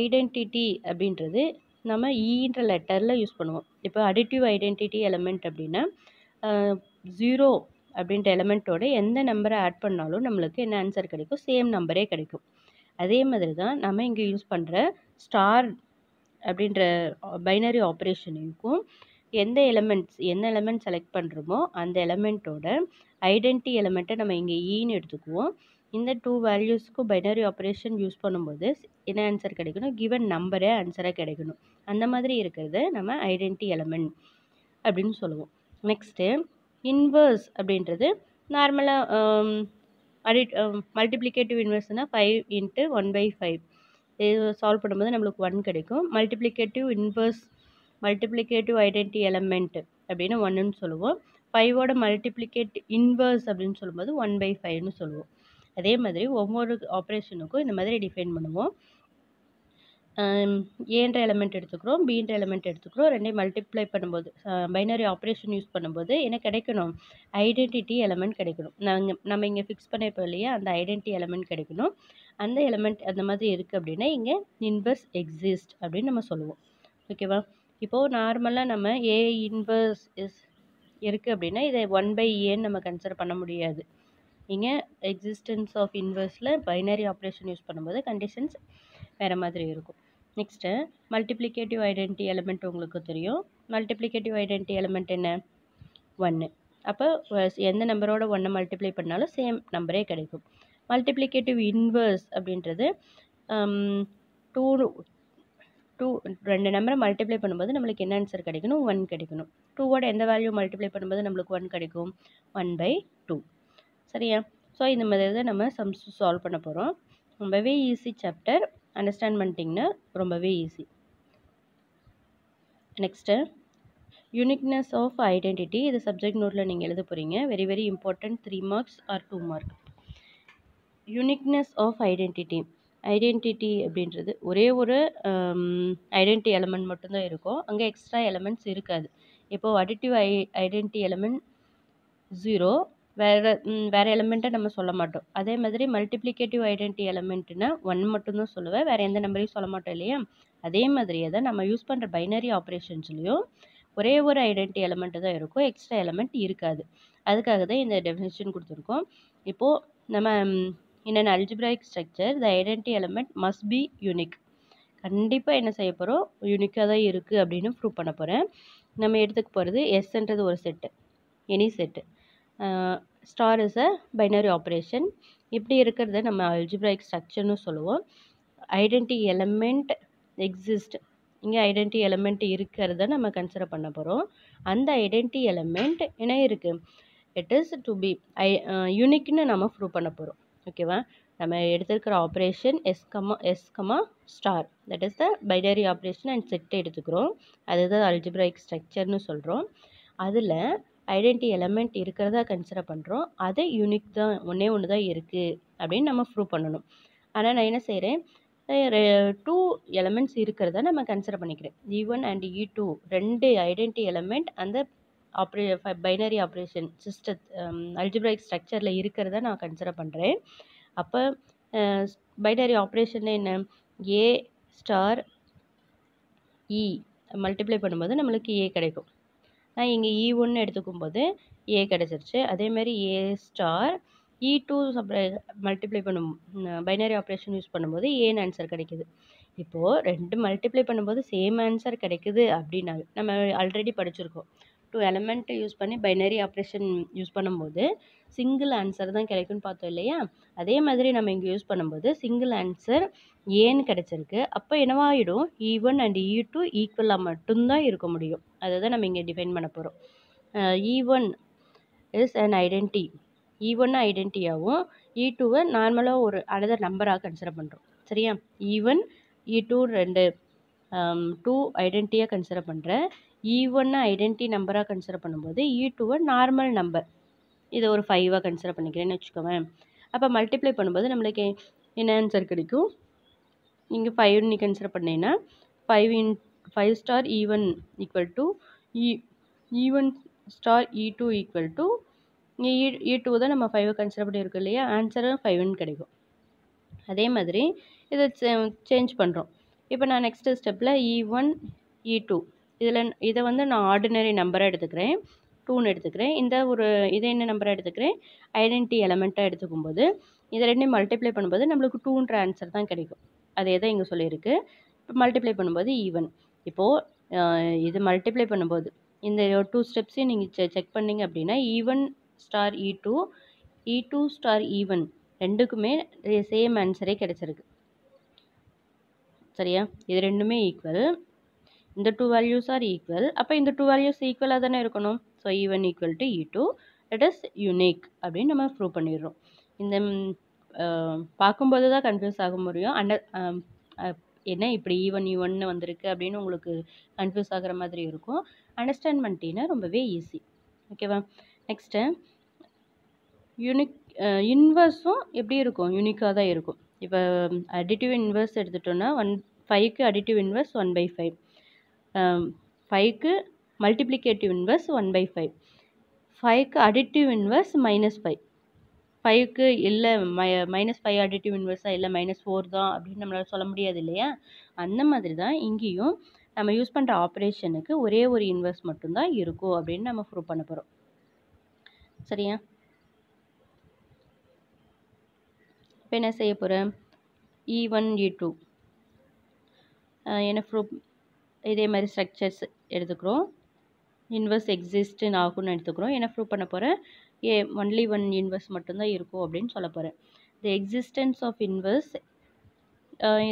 Identity அப்படின்றது நம்ம ஈன்ற லெட்டரில் யூஸ் பண்ணுவோம். இப்போ அடிட்டிவ் ஐடென்டிட்டி எலமெண்ட் அப்படின்னா 0 அப்படின்ற எலமெண்ட்டோட எந்த நம்பரை ஆட் பண்ணாலும் நம்மளுக்கு என்ன ஆன்சர் கிடைக்கும், சேம் நம்பரே கிடைக்கும். அதே மாதிரி தான் நம்ம இங்கே யூஸ் பண்ணுற ஸ்டார் அப்படின்ற பைனரி ஆப்ரேஷனுக்கும் என்ன எலமெண்ட் செலக்ட் பண்ணுறோமோ அந்த எலமெண்ட்டோட ஐடென்டி எலமெண்ட்டை நம்ம இங்கே ஈன்னு எடுத்துக்குவோம். இந்த 2 வேல்யூஸ்க்கும் பைனரி ஆப்ரேஷன் யூஸ் பண்ணும்போது என்ன ஆன்சர் கிடைக்கணும், கிவன் நம்பரே ஆன்சராக கிடைக்கணும். அந்த மாதிரி இருக்கிறத நம்ம ஐடென்டி எலமெண்ட் அப்படின்னு சொல்லுவோம். நெக்ஸ்ட்டு இன்வர்ஸ் அப்படின்றது நார்மலாக மல்டிப்ளிகேட்டிவ் இன்வர்ஸ்னால் 5 × 1/5. இது சால்வ் பண்ணும்போது நம்மளுக்கு 1 கிடைக்கும். மல்டிப்ளிகேட்டிவ் ஐடென்டி எலமெண்ட் அப்படின்னா 1ன்னு சொல்லுவோம். 5ஓட மல்டிப்ளிகேட்டிவ் இன்வர்ஸ் அப்படின்னு சொல்லும்போது 1/5ன்னு சொல்லுவோம். அதே மாதிரி ஒவ்வொரு ஆப்ரேஷனுக்கும் இந்த மாதிரி டிஃபைன் பண்ணுவோம். ஏன்ற எலிமெண்ட் எடுத்துக்கிறோம், பின்ற எலிமெண்ட் எடுத்துக்கிறோம். ரெண்டையும் மல்டிப்ளை பண்ணும்போது பைனரி ஆப்ரேஷன் யூஸ் பண்ணும்போது என்ன கிடைக்கணும்? ஐடென்டிட்டி எலிமெண்ட் கிடைக்கணும். நம்ம இங்கே ஃபிக்ஸ் பண்ணியிருப்போம் இல்லையா, அந்த ஐடென்டிட்டி எலிமெண்ட் கிடைக்கணும். அந்த எலிமெண்ட் அந்த மாதிரி இருக்குது அப்படின்னா இங்கே இன்வர்ஸ் எக்ஸிஸ்ட் அப்படின்னு நம்ம சொல்லுவோம். ஓகேவா? இப்போது நார்மலாக நம்ம ஏ இன்வர்ஸ் இருக்குது அப்படின்னா இதை 1/ஏன்னு நம்ம கன்சிடர் பண்ண முடியாது. இங்கே எக்ஸிஸ்டன்ஸ் ஆஃப் இன்வர்ஸில் பைனரி ஆப்ரேஷன் யூஸ் பண்ணும்போது கண்டிஷன்ஸ் வேறு மாதிரி இருக்கும். நெக்ஸ்ட்டு மல்டிப்ளிகேட்டிவ் ஐடென்டிட்டி எலிமெண்ட் உங்களுக்கு தெரியும். மல்டிப்ளிகேட்டிவ் ஐடென்டிட்டி எலிமெண்ட் என்ன? 1. அப்போ எந்த நம்பரோட 1 மல்டிப்ளை பண்ணாலும் சேம் நம்பரே கிடைக்கும். மல்டிப்ளிகேட்டிவ் இன்வர்ஸ் அப்படின்றது 2 நம்பரை மல்டிப்ளை பண்ணும்போது நம்மளுக்கு என்ன ஆன்சர் கிடைக்கணும்? 1 கிடைக்கணும். 2ஓட எந்த வேல்யூ மல்டிப்ளை பண்ணும்போது நம்மளுக்கு 1 கிடைக்கும்? 1/2. சரியா? ஸோ இந்த மாதிரி தான் நம்ம சம்ஸ் சால்வ் பண்ண போகிறோம். ரொம்பவே ஈஸி சாப்டர், அண்டர்ஸ்டாண்ட் பண்ணிட்டீங்கன்னா ரொம்பவே easy. Next uniqueness of identity. இது சப்ஜெக்ட் நோட்டில் நீங்கள் எழுத போகிறீங்க. Very very important. 3 marks or 2 mark. Uniqueness of identity. Identity அப்படின்றது ஒரே ஒரு ஐடென்டிட்டி எலமெண்ட் மட்டும்தான் இருக்கும். அங்கே எக்ஸ்ட்ரா எலமெண்ட்ஸ் இருக்காது. இப்போது அடிட்டிவ் ஐடென்டிட்டி எலமெண்ட் 0, வேறு எலிமெண்ட்டை நம்ம சொல்ல மாட்டோம். அதே மாதிரி மல்டிப்ளிகேட்டிவ் ஐடென்டிட்டி எலிமெண்ட்னா 1 மட்டும்தான் சொல்லுவேன், வேறு எந்த நம்பரையும் சொல்ல மாட்டோம் இல்லையா? அதே மாதிரியே தான் நம்ம யூஸ் பண்ணுற பைனரி ஆப்ரேஷன்ஸ்லையும் ஒரே ஒரு ஐடென்டிட்டி எலிமெண்ட்டு தான் இருக்கும், எக்ஸ்ட்ரா எலிமெண்ட் இருக்காது. அதுக்காக தான் இந்த டெஃபினிஷன் கொடுத்துருக்கோம். இப்போது நம்ம in an algebraic structure the identity element must be unique. கண்டிப்பாக என்ன செய்ய போகிறோம்? யூனிக்காக தான் இருக்குது அப்படின்னு ப்ரூவ் பண்ண போகிறேன். நம்ம எடுத்துக்க போகிறது எஸ்ன்றது ஒரு set, any set. Star is a binary operation. இப்படி இருக்கிறத நம்ம அல்ஜிப்ராயிக் ஸ்ட்ரக்சர்னு சொல்லுவோம். Identity element exist. இங்கே ஐடென்டிட்டி எலிமெண்ட் இருக்கிறத நம்ம கன்சிடர் பண்ண போகிறோம். அந்த ஐடென்டிட்டி எலிமெண்ட் என்ன இருக்குது? இட் இஸ் டு பி யூனிக்னு நம்ம ப்ரூவ் பண்ண போகிறோம். ஓகேவா? நம்ம எடுத்துருக்கிற operation S comma star, that is the binary operation and set எடுத்துக்கிறோம். அதுதான் அல்ஜிப்ராயிக் ஸ்ட்ரக்சர்னு சொல்கிறோம். அதில் ஐடென்டிட்டி எலிமெண்ட் இருக்கிறதா கன்சிடர் பண்ணுறோம். அது யூனிக் தான், ஒன்று தான் இருக்குது அப்படின்னு நம்ம ப்ரூவ் பண்ணணும். ஆனால் நான் என்ன செய்கிறேன், 2 எலிமெண்ட்ஸ் இருக்கிறத நம்ம கன்சிடர் பண்ணிக்கிறேன். E1 and E2 2 identity element அந்த பைனரி ஆப்ரேஷன் சிஸ்டம் அல்ஜிப்ராயிக் ஸ்ட்ரக்சரில் இருக்கிறத நான் கன்சிடர் பண்ணுறேன். அப்போ பைனரி ஆப்ரேஷன் என்ன? ஏ ஸ்டார் இ மல்டிப்ளை பண்ணும்போது நம்மளுக்கு ஏ கிடைக்கும். நான் இங்கே E1 எடுத்துக்கும் போது ஏ கிடச்சிருச்சு. அதேமாதிரி ஏ ஸ்டார் E2 மல்டிப்ளை பண்ணும் பைனரி ஆப்ரேஷன் யூஸ் பண்ணும்போது ஏன்னு ஆன்சர் கிடைக்குது. இப்போது 2 மல்டிப்ளை பண்ணும்போது சேம் ஆன்சர் கிடைக்குது அப்படின்னா நம்ம ஆல்ரெடி படிச்சிருக்கோம். 2 எலிமெண்ட் யூஸ் பண்ணி பைனரி ஆப்ரேஷன் யூஸ் பண்ணும்போது சிங்கிள் ஆன்சர் தான் கிடைக்கும்னு பார்த்தோம் இல்லையா? அதே மாதிரி நம்ம இங்கே யூஸ் பண்ணும்போது சிங்கிள் ஆன்சர் ஏன்னு கிடச்சிருக்கு. அப்போ என்னவாயிடும்? E1 அண்ட் E2 ஈக்குவலாக மட்டும்தான் இருக்க முடியும். அதை தான் நம்ம இங்கே டிஃபைன் பண்ண போகிறோம். E1 is an identity. E1 ஐடென்டிட்டியாகவும் E2வை நார்மலாக ஒரு அனதர் நம்பராக கன்சிடர் பண்ணுறோம். சரியா? E1 E2 2 ஐடென்டிட்டியாக கன்சிடர் பண்ணுறேன். E1 ஐடென்டிட்டி நம்பராக கன்சிடர் பண்ணும்போது E2வை நார்மல் நம்பர், இதை ஒரு 5ஆக கன்சிடர் பண்ணிக்கிறேன்னு வச்சுக்கோவேன். அப்போ மல்டிப்ளை பண்ணும்போது நம்மளுக்கு என்ன ஆன்சர் கிடைக்கும்? இங்கே 5 நீ கன்சிடர் பண்ணீங்கன்னா 5 star E1 equal to E1 star E2 equal to E2 தான் நம்ம 5 கன்சிடர் பண்ணியிருக்கோம் இல்லையா? ஆன்சரும் 5ன்னு கிடைக்கும். அதே மாதிரி இதை சேஞ்ச் பண்ணுறோம். இப்போ நான் நெக்ஸ்ட்டு ஸ்டெப்பில் E1 E2 இதை வந்து நான் ஆர்டினரி நம்பராக எடுத்துக்கிறேன், 2ன்னு எடுத்துக்கிறேன். இதை என்ன நம்பராக எடுத்துக்கிறேன்? ஐடென்டிட்டி எலிமெண்ட்டாக எடுத்துக்கும்போது இதை ரெண்டையும் மல்டிப்ளை பண்ணும்போது நம்மளுக்கு 2ன்ற ஆன்சர் தான் கிடைக்கும். அதே தான் இங்கே சொல்லியிருக்கு. இப்போ மல்டிப்ளை பண்ணும்போது E1. இப்போது இது மல்டிப்ளை பண்ணும்போது இந்த 2 ஸ்டெப்ஸையும் நீங்கள் செக் பண்ணிங்க அப்படின்னா E1 star E2 E2 star E1 ரெண்டுக்குமே சேம் ஆன்சரே கிடச்சிருக்கு. சரியா? இது ரெண்டுமே ஈக்குவல். இந்த 2 வேல்யூஸ் ஆர் ஈக்குவல். அப்போ இந்த 2 வேல்யூஸ் ஈக்குவலாக தானே இருக்கணும். So E1 equal to E2, that is unique அப்படின்னு நம்ம ப்ரூவ் பண்ணிடுறோம். இந்த பார்க்கும்போது தான் கன்ஃபியூஸ் ஆக முடியும். என்ன இப்படி E1 வந்திருக்கு அப்படின்னு உங்களுக்கு கன்ஃபியூஸ் ஆகிற மாதிரி இருக்கும். அண்டர்ஸ்டாண்ட் பண்ணிட்டீங்கன்னா ரொம்பவே ஈஸி. ஓகேவா? நெக்ஸ்ட்டு யூனிக் இன்வர்ஸும் எப்படி இருக்கும்? யூனிக்காக தான் இருக்கும். இப்போ அடிட்டிவ் இன்வர்ஸ் எடுத்துட்டோன்னா 5க்கு அடிட்டிவ் இன்வர்ஸ் 1/5, 5க்கு மல்டிப்ளிகேட்டிவ் இன்வர்ஸ் 1/5, 5க்கு அடிட்டிவ் இன்வர்ஸ் -5, 5க்கு இல்லை -5 அடிட்டிவ் இன்வர்ஸாக இல்லை -4 தான் அப்படின்னு நம்மளால் சொல்ல முடியாது இல்லையா? அந்த மாதிரி தான் இங்கேயும் நம்ம யூஸ் பண்ணுற ஆப்ரேஷனுக்கு ஒரே ஒரு இன்வர்ஸ் மட்டும்தான் இருக்கும் அப்படின்னு நம்ம ப்ரூவ் பண்ண போகிறோம். சரியா? இப்போ என்ன செய்ய போகிறேன்? E1 E2 என்ன ப்ரூவ், இதே மாதிரி ஸ்ட்ரக்சர்ஸ் எடுத்துக்கிறோம். இன்வர்ஸ் எக்ஸிஸ்ட்னு ஆகும்னு எடுத்துக்கிறோம். என்ன ப்ரூவ் பண்ண போகிறேன்? ஒன்லி ஒன் இன்வர்ஸ் மட்டும்தான் இருக்கும் அப்படின்னு சொல்ல போகிறேன். தி எக்ஸிஸ்டன்ஸ் ஆஃப் இன்வர்ஸ்,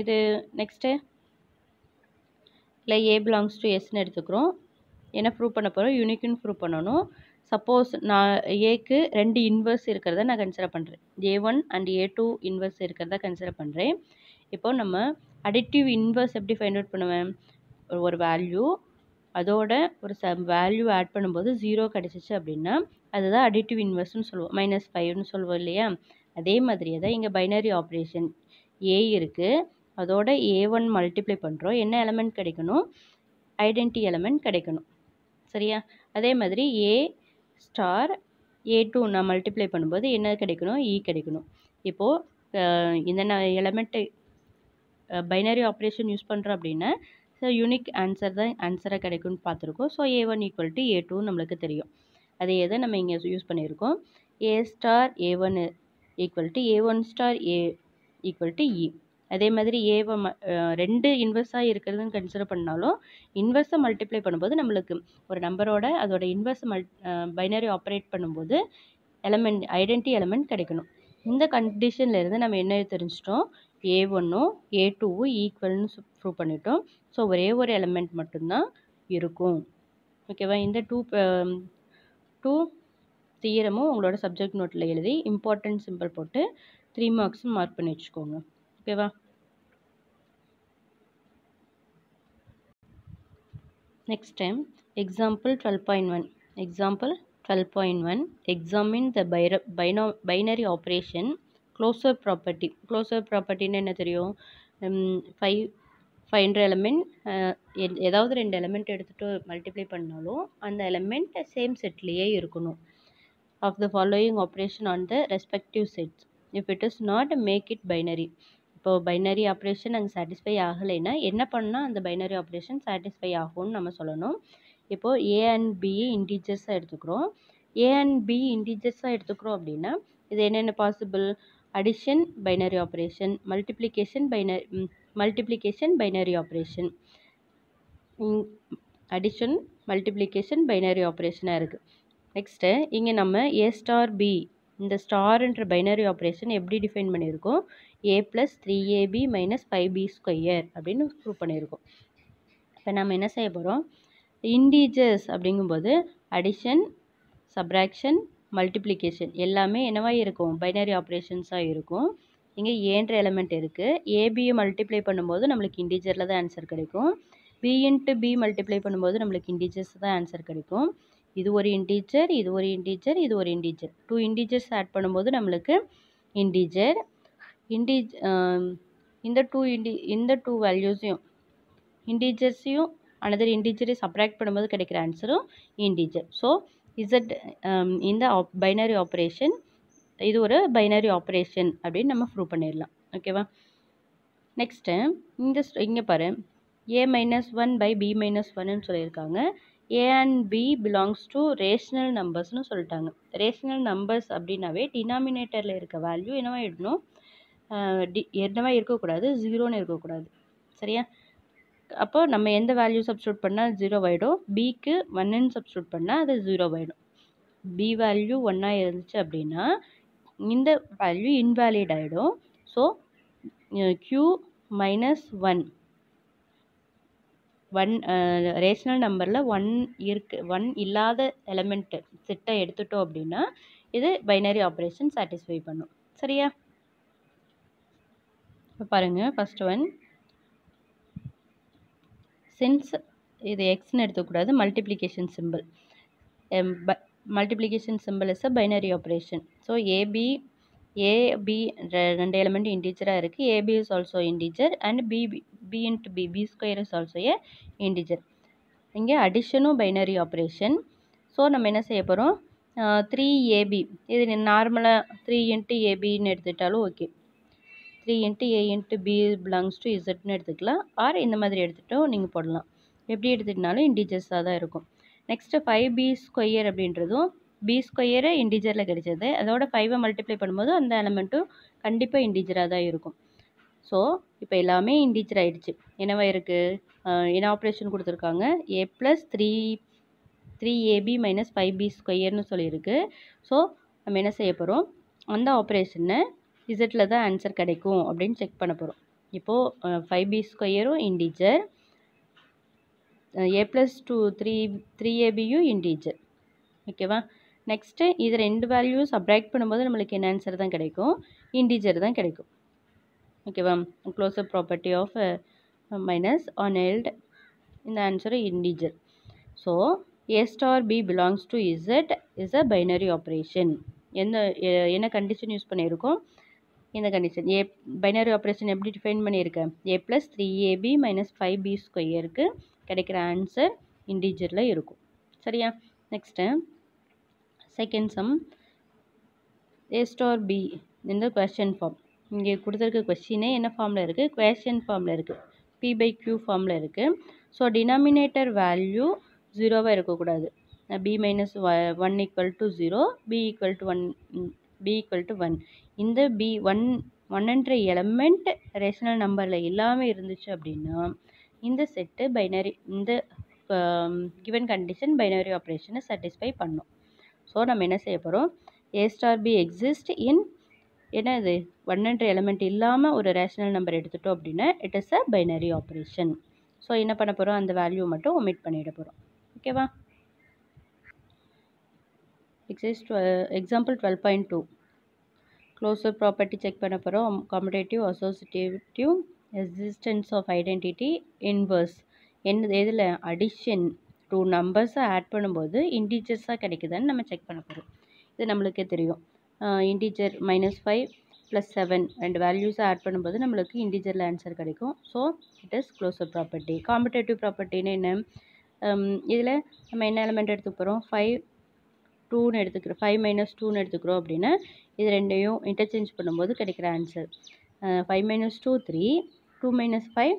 இது நெக்ஸ்ட்டு இல்லை A belongs to Sன்னு எடுத்துக்கிறோம். என்ன ப்ரூவ் பண்ண போகிறோம்? யூனிக்னு ப்ரூவ் பண்ணணும். சப்போஸ் நான் ஏக்கு 2 இன்வர்ஸ் இருக்கிறத நான் கன்சிடர் பண்ணுறேன். A1 அண்ட் A2 இன்வர்ஸ் இருக்கிறத கன்சிடர் பண்ணுறேன். இப்போ நம்ம அடிட்டிவ் இன்வர்ஸ் எப்படி ஃபைண்ட் அவுட் பண்ணுவேன்? ஒரு வேல்யூ அதோட ஒரு வேல்யூ ஆட் பண்ணும்போது 0 கிடச்சிச்சு அப்படின்னா அதுதான் அடிட்டிவ் இன்வர்ஸ்னு சொல்லுவோம். -5ன்னு சொல்லுவோம் இல்லையா? அதே மாதிரியே தான் இங்கே பைனரி ஆப்ரேஷன் A இருக்குது, அதோட A1 மல்டிப்ளை பண்ணுறோம். என்ன எலமெண்ட் கிடைக்கணும்? ஐடென்டி எலமெண்ட் கிடைக்கணும். சரியா? அதே மாதிரி A ஸ்டார் A2 நான் மல்டிப்ளை பண்ணும்போது என்ன கிடைக்கணும்? E கிடைக்கணும். இப்போது இந்த எலமெண்ட்டை பைனரி ஆப்ரேஷன் யூஸ் பண்ணுறோம் அப்படின்னா ஸோ யூனிக் ஆன்சர் தான் ஆன்சராக கிடைக்கும்னு பார்த்துருக்கோம். ஸோ A1 = A2 நம்மளுக்கு தெரியும். அதே இதை நம்ம இங்கே யூஸ் பண்ணியிருக்கோம். A star A1 = A1 star A = E. அதே மாதிரி ஏவை 2 இன்வெர்ஸாக இருக்கிறதுன்னு கன்சிடர் பண்ணாலும் இன்வெர்ஸை மல்டிப்ளை பண்ணும்போது நம்மளுக்கு ஒரு நம்பரோட அதோட இன்வெர்ஸை பைனரி ஆப்ரேட் பண்ணும்போது எலமெண்ட் ஐடென்டி எலமெண்ட் கிடைக்கணும். இந்த கண்டிஷனில் இருந்து நம்ம என்ன தெரிஞ்சிட்டோம்? A1ம் A2வும் ஈக்குவல்னு ப்ரூவ் பண்ணிட்டோம். ஸோ ஒரே ஒரு எலமெண்ட் மட்டும்தான் இருக்கும். ஓகேவா? இந்த டூ தியரமும் உங்களோட சப்ஜெக்ட் நோட்டில் எழுதி இம்பார்ட்டன்ட் சிம்பிள் போட்டு 3 மார்க்ஸும் மார்க் பண்ணி வச்சுக்கோங்க. ஓகேவா? Next time, example 12.1. Example 12.1. Examine the binary operation closure property. Closure property என்ன தெரியும்? 5 எலமெண்ட் ஏதாவது 2 எலமெண்ட் எடுத்துகிட்டு மல்டிப்ளை பண்ணாலும் அந்த எலமெண்ட் சேம் செட்லேயே இருக்கணும். Of the following operation on the respective sets. If it is not, make it binary. இப்போ binary operation அங்கே satisfy ஆகலைன்னா என்ன பண்ணால் அந்த பைனரி ஆப்ரேஷன் சாட்டிஸ்ஃபை ஆகும்னு நம்ம சொல்லணும். இப்போது A and B இன்டீஜர்ஸாக எடுத்துக்கிறோம். A and B இன்டீஜர்ஸாக எடுத்துக்கிறோம் அப்படின்னா இது என்னென்ன possible? Addition binary operation, multiplication binary operation, addition multiplication binary ஆப்ரேஷனாக இருக்குது. நெக்ஸ்ட்டு இங்கே நம்ம A ஸ்டார் B இந்த ஸ்டார்ன்ற பைனரி ஆப்ரேஷன் எப்படி டிஃபைன் பண்ணியிருக்கோம்? A + 3AB - 5B² அப்படின்னு ப்ரூவ் பண்ணியிருக்கோம். இப்போ நம்ம என்ன செய்ய போகிறோம்? இன்டீஜர்ஸ் அப்படிங்கும்போது அடிஷன், சப்ராக்ஷன், மல்டிப்ளிகேஷன் எல்லாமே என்னவா இருக்கும்? பைனரி ஆப்ரேஷன்ஸாக இருக்கும். இங்கே ஏன்ற எலமெண்ட் இருக்குது. ஏபியை மல்டிப்ளை பண்ணும்போது நம்மளுக்கு இன்டீஜரில் தான் ஆன்சர் கிடைக்கும். B × B மல்டிப்ளை பண்ணும்போது நம்மளுக்கு இன்டீஜர்ஸ் தான் ஆன்சர் கிடைக்கும். இது ஒரு இன்டீஜர், இது ஒரு இன்டீஜர், இது ஒரு இன்டீஜர். 2 இன்டீஜர்ஸ் ஆட் பண்ணும்போது நம்மளுக்கு இன்டீஜர். இந்த டூ வேல்யூஸையும் இன்டீஜர்ஸையும் அனதர் இன்டீஜரை சப்ராக்ட் பண்ணும்போது கிடைக்கிற ஆன்சரும் இன்டீஜர். ஸோ இசட் இந்த பைனரி ஆப்ரேஷன் இது ஒரு பைனரி ஆப்ரேஷன் அப்படின்னு நம்ம ப்ரூவ் பண்ணிடலாம். ஓகேவா? நெக்ஸ்ட்டு இங்கே பாரு A - 1 / B - 1ன்னு சொல்லியிருக்காங்க. A and B belongs to rational நம்பர்ஸ்னு சொல்லிட்டாங்க. ரேஷ்னல் நம்பர்ஸ் அப்படின்னாவே டினாமினேட்டரில் இருக்க வேல்யூ என்னவா இருக்கணும்? என்னவா இருக்கக்கூடாது? 0ன்னு இருக்கக்கூடாது. சரியா? அப்போ நம்ம எந்த வேல்யூ சப்ஸ்டியூட் பண்ணால் 0 ஆகிடும்? பிக்கு 1ன்னு சப்ஸ்டியூட் பண்ணால் அது 0 ஆகிடும். B வேல்யூ 1 இருந்துச்சு அப்படின்னா இந்த வேல்யூ இன்வேலிட் ஆகிடும். ஸோ Q - 1 ரேஷ்னல் நம்பரில் 1 இல்லாத எலமெண்ட் செட்டை எடுத்துட்டோம் அப்படின்னா இது பைனரி ஆப்ரேஷன் சாட்டிஸ்ஃபை பண்ணும். சரியா? இப்போ பாருங்கள், ஃபஸ்ட் ஒன் சின்ஸ் இது எக்ஸ்ன்னு எடுத்துக்கூடாது, multiplication simple. Multiplication simple is a binary operation. So AB A, B ரெண்டு எலிமெண்ட் இன்டீஜராக இருக்குது. AB is also integer and B into B square is also a integer. இங்கே அடிஷனும் பைனரி ஆப்ரேஷன். ஸோ நம்ம என்ன செய்ய போகிறோம், 3AB இது நார்மலாக 3 into ABன்னு எடுத்துட்டாலும் okay. 3 into A into B belongs to Zன்னு எடுத்துக்கலாம். ஆர் இந்த மாதிரி எடுத்துகிட்டோம் நீங்கள் போடலாம். எப்படி எடுத்துக்கிட்டாலும் இன்டீஜர்ஸாக தான் இருக்கும். நெக்ஸ்ட்டு 5B ஸ்கொயர் அப்படின்றதும் பி ஸ்கொயரு இன்டீஜரில் கிடைச்சது. அதோட 5 மல்டிப்ளை பண்ணும்போது அந்த எலமெண்ட்டும் கண்டிப்பாக இன்டீஜராக தான் இருக்கும். ஸோ இப்போ எல்லாமே இன்டீஜர் ஆகிடுச்சு. என்னவா இருக்குது, என்ன ஆப்ரேஷன் கொடுத்துருக்காங்க, A + 3AB - 5B ஸ்கொயர்னு சொல்லியிருக்கு. ஸோ நம்ம என்ன செய்ய போகிறோம், அந்த ஆப்ரேஷனை இசட்டில் தான் ஆன்சர் கிடைக்கும் அப்படின்னு செக் பண்ண போகிறோம். இப்போது 5B ஸ்கொயரும் இன்டீஜர், A + 3AB இன்டீஜர். ஓகேவா. நெக்ஸ்ட்டு இது ரெண்டு வேல்யூ சப்ராக்ட் பண்ணும்போது நம்மளுக்கு என்ன ஆன்சர் தான் கிடைக்கும், இன்டீஜர் தான் கிடைக்கும். ஓகேவா. Closure property of minus on held இந்த answer integer. So A star B belongs to Z is a binary operation. என்ன கண்டிஷன் யூஸ் பண்ணியிருக்கோம், இந்த கண்டிஷன் ஏ பைனரி ஆப்ரேஷன் எப்படி டிஃபைன் பண்ணியிருக்கேன், A + 3AB - 5B ஸ்கொயருக்கு கிடைக்கிற ஆன்சர் இன்டீஜரில் இருக்கும். சரியா. Next second sum, A star B இந்த கொஸ்டின் ஃபார்ம். இங்கே கொடுத்துருக்க கொஸ்டினே என்ன ஃபார்மில் இருக்குது, கொஸ்டின் ஃபார்மில் இருக்குது, P/Q ஃபார்மில் இருக்குது. ஸோ டினாமினேட்டர் வேல்யூ 0வாக இருக்கக்கூடாது. B - 1 = 0, B = 1. இந்த B1 எலமெண்ட் ரேஷனல் நம்பரில் இல்லாமல் இருந்துச்சு அப்படின்னா இந்த செட்டு பைனரி, இந்த கிவன் கண்டிஷன் பைனரி ஆப்ரேஷனை சாட்டிஸ்ஃபை பண்ணும். ஸோ நம்ம என்ன செய்ய போகிறோம், A star B exist in என்ன இது 1 எலமெண்ட் இல்லாமல் ஒரு ரேஷனல் நம்பர் எடுத்துட்டோம் அப்படின்னா it is a binary operation. So என்ன பண்ண போகிறோம், அந்த வேல்யூ மட்டும் ஒமிட் பண்ணிட போகிறோம். ஓகேவா. எக்ஸாம்பிள் 12.2 க்ளோஸர் ப்ராப்பர்ட்டி செக் பண்ண போகிறோம். Commutative associative existence of identity inverse. எதில் அடிஷன் 2 நம்பர்ஸை ஆட் பண்ணும்போது இன்டீஜர்ஸாக கிடைக்குதுன்னு நம்ம செக் பண்ண போகிறோம். இது நம்மளுக்கே தெரியும். இன்டீஜர் -5 + 7 ரெண்டு வேல்யூஸை ஆட் பண்ணும்போது நம்மளுக்கு இன்டீஜரில் ஆன்சர் கிடைக்கும். So it is closure property. Commutative ப்ராப்பர்ட்டின்னு என்ன, இதில் நம்ம என்ன எலிமெண்ட் எடுத்துக்க போகிறோம், 5 2ன்னு எடுத்துக்கிறோம், 5 - 2ன்னு எடுத்துக்கிறோம் அப்படின்னா இது ரெண்டையும் இன்டர்சேஞ்ச் பண்ணும்போது கிடைக்கிற ஆன்சர் 5 - 2 3, 2 - 5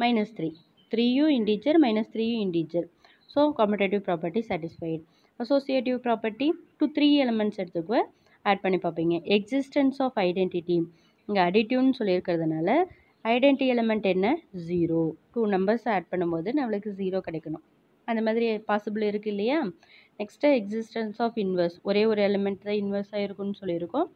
-3, 3யும் இன்டீஜர் -3யும் integer. So commutative property satisfied. Associative property 2 3 elements எடுத்துக்குவ ஆட் பண்ணி பார்ப்பீங்க. எக்ஸிஸ்டன்ஸ் ஆஃப் ஐடென்டிட்டி இங்கே அடிட்டிவ்னு சொல்லியிருக்கிறதுனால ஐடென்டி எலிமெண்ட் என்ன 0, 2 நம்பர்ஸ் ஆட் பண்ணும்போது நம்மளுக்கு 0 கிடைக்கணும். அந்த மாதிரி பாசிபிள் இருக்குது இல்லையா. நெக்ஸ்ட்டு எக்ஸிஸ்டன்ஸ் ஆஃப் இன்வர்ஸ், ஒரே ஒரு எலிமெண்ட் தான் இன்வர்ஸாக இருக்குன்னு சொல்லியிருக்கோம்.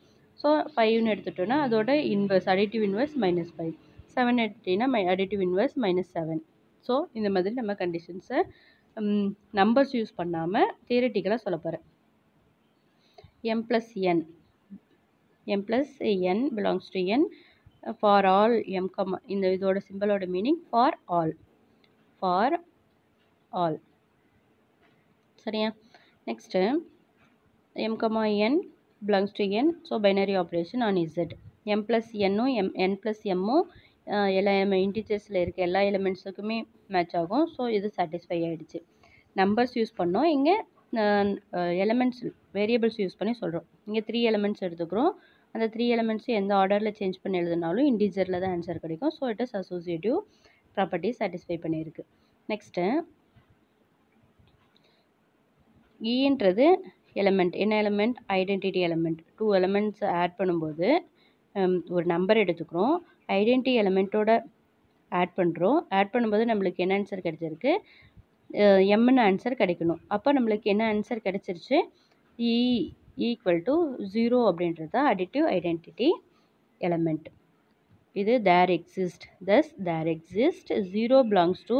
ஸோ 5ன்னு எடுத்துட்டோன்னா அதோட இன்வர்ஸ் அடிட்டிவ் இன்வர்ஸ் -5, 7 எடுத்துட்டிங்கன்னா அடிட்டிவ் இன்வர்ஸ் -7. ஸோ இந்த மாதிரி நம்ம கண்டிஷன்ஸை நம்பர்ஸ் யூஸ் பண்ணாமல் தியரிட்டிக்கலாக சொல்ல போகிறேன். M + n belongs to n for all m, இந்த இதோட சிம்பிளோட மீனிங் for all. சரியா. Next m, n belongs to n. So binary operation on Z. M + n-ம் n + m-ம் எல்லா இன்டீஜர்ஸில் இருக்க எல்லா எலிமெண்ட்ஸுக்குமே மேட்ச் ஆகும். ஸோ இது சாட்டிஸ்ஃபை ஆகிடுச்சு. நம்பர்ஸ் யூஸ் பண்ணோம், இங்கே எலிமெண்ட்ஸ் வேரியபிள்ஸ் யூஸ் பண்ணி சொல்கிறோம். இங்கே 3 எலிமெண்ட்ஸ் எடுத்துக்கிறோம். அந்த 3 எலிமெண்ட்ஸும் எந்த ஆர்டரில் சேஞ்ச் பண்ணி எழுதினாலும் இன்டீஜரில் தான் ஆன்சர் கிடைக்கும். So it is associative property satisfy பண்ணியிருக்கு. நெக்ஸ்ட்டு ஈன்றது எலிமெண்ட், என்ன element, identity element. 2 elements add பண்ணும்போது ஒரு நம்பர் எடுத்துக்கிறோம், ஐடென்டிட்டி எலிமெண்ட்டோட ஆட் பண்ணும்போது நம்மளுக்கு என்ன ஆன்சர் கிடைச்சிருக்கு, எம்னு ஆன்சர் கிடைக்கணும். அப்போ நம்மளுக்கு என்ன ஆன்சர் கிடைச்சிருச்சு, = 0 அப்படின்றது தான் அடிட்டிவ் ஐடென்டிட்டி எலிமெண்ட். இது there exist, thus there exist 0 belongs to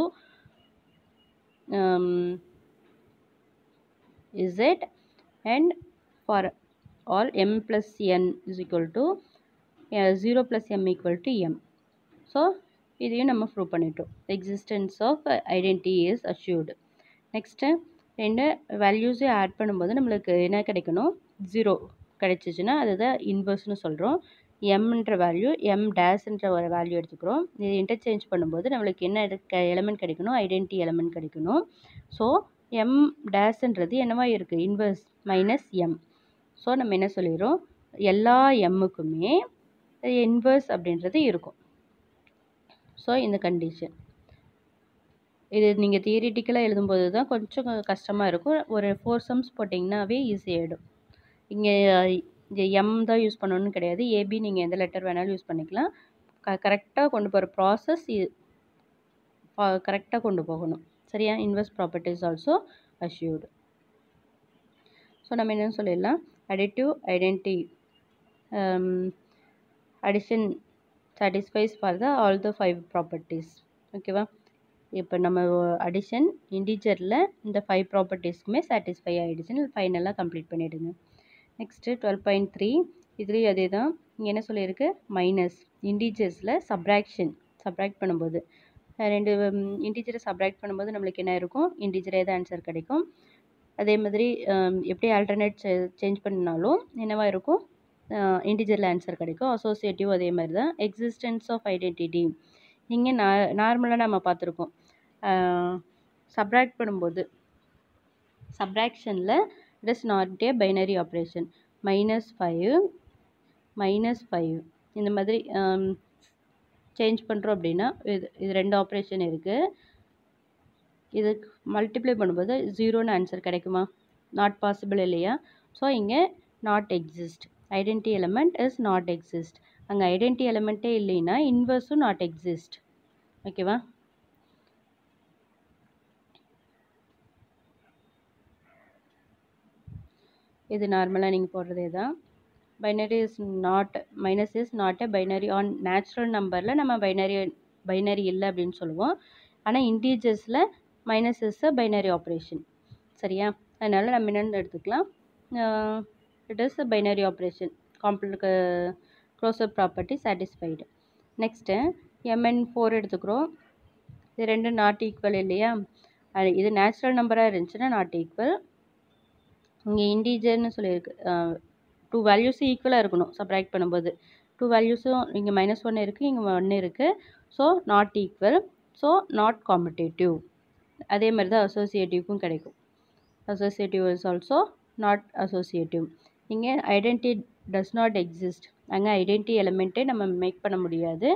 Z and for all m + n is equal to 0 + m = m. So இதையும் நம்ம ப்ரூவ் பண்ணிட்டோம். Existence of identity is assured. Next ரெண்டு வேல்யூஸையும் ஆட் பண்ணும்போது நம்மளுக்கு என்ன கிடைக்கணும், 0 கிடைச்சிச்சுன்னா அதுதான் இன்வர்ஸ்னு சொல்கிறோம். எம்ன்ற வேல்யூ எம் டேஷ்ன்ற ஒரு வேல்யூ எடுத்துக்கிறோம். இது இன்டர்சேஞ்ச் பண்ணும்போது நம்மளுக்கு என்ன எலமெண்ட் கிடைக்கணும், ஐடென்டி எலமெண்ட் கிடைக்கணும். ஸோ எம் டேஷ்ன்றது என்னவா இருக்குது, இன்வர்ஸ் மைனஸ் எம். ஸோ நம்ம என்ன சொல்லிடுறோம், எல்லா எம்முக்குமே இன்வர்ஸ் அப்படின்றது இருக்கும். ஸோ இந்த கண்டிஷன் இது நீங்கள் தியரிட்டிக்கலாக எழுதும்போது தான் கொஞ்சம் கஷ்டமாக இருக்கும். ஒரு 4 சம்ஸ் போட்டிங்கன்னாவே ஈஸியாகிடும். இங்கே எம் தான் யூஸ் பண்ணணும்னு கிடையாது, ஏபி நீங்கள் எந்த லெட்டர் வேணாலும் யூஸ் பண்ணிக்கலாம். கரெக்டாக கொண்டு போகிற ப்ராசஸ் கரெக்டாக கொண்டு போகணும். சரியா? Inverse properties also assured. So நம்ம என்னென்னு சொல்லிடலாம், additive identity addition satisfies for the all the 5 properties. ஓகேவா? இப்போ நம்ம அடிஷன் இன்டிஜரில் இந்த 5 ப்ராப்பர்ட்டிஸ்க்குமே சாட்டிஸ்ஃபை ஆகிடுச்சுன்னு ஃபைனலாக கம்ப்ளீட் பண்ணிவிடுங்க. நெக்ஸ்ட்டு 12.3 இதுலேயும் அதே தான். இங்கே என்ன சொல்லியிருக்கு, மைனஸ் இன்டிஜர்ஸில் சப்ராக்ட் பண்ணும்போது 2 இன்டிஜரை சப்ராக்ட் பண்ணும்போது நம்மளுக்கு என்ன இருக்கும், இன்டிஜரே தான் ஆன்சர் கிடைக்கும். அதே மாதிரி எப்படி ஆல்டர்னேட் சேஞ்ச் பண்ணாலும் என்னவா இருக்கும், இன்டிஜரில் ஆன்சர் கிடைக்கும். அசோசியேட்டிவ் அதே மாதிரி தான். எக்ஸிஸ்டன்ஸ் ஆஃப் ஐடென்டிட்டி இங்கே நார்மலாக நம்ம பார்த்துருக்கோம். சப்ராக்ட் பண்ணும்போது சப்ராக்ஷனில் it is not a binary operation. -5 -5 இந்த மாதிரி சேஞ்ச் பண்ணுறோம் அப்படின்னா இது 2 ஆப்ரேஷன் இருக்குது. இது மல்டிப்ளை பண்ணும்போது 0ன்னு ஆன்சர் கிடைக்குமா, நாட் பாசிபிள் இல்லையா? ஸோ இங்கே not exist, identity element is not exist. அங்கே ஐடென்டி எலமெண்ட்டே இல்லைன்னா இன்வர்ஸும் நாட் எக்ஸிஸ்ட். ஓகேவா? இது நார்மலாக நீங்கள் போடுறதே தான். Binary is not minus is not a binary. On natural நம்பரில் நம்ம பைனரி இல்லை அப்படின்னு சொல்லுவோம். ஆனால் இன்டீஜர்ஸில் minus is a binary operation. சரியா? அதனால் நம்ம என்னென்னு எடுத்துக்கலாம், it is a binary operation. Closure property satisfied. Next mn4 எடுத்துக்கிறோம். இது 2 நாட் ஈக்குவல் இல்லையா? இது நேச்சுரல் நம்பராக இருந்துச்சுன்னா நாட் ஈக்குவல். இங்கே இன்டீஜர்னு சொல்லியிருக்கு, 2 வேல்யூஸும் ஈக்குவலாக இருக்கணும் சப்ராக்ட் பண்ணும்போது. 2 வேல்யூஸும் இங்கே -1 இருக்குது, இங்கே 1 இருக்குது. So not equal, so not competitive. அதே மாதிரி தான் அசோசியேட்டிவ்க்கும் கிடைக்கும். Associative is also not associative. இங்கே ஐடென்டி டஸ் நாட் எக்ஸிஸ்ட். அங்கே ஐடென்டி எலமெண்ட்டே நம்ம மேக் பண்ண முடியாது.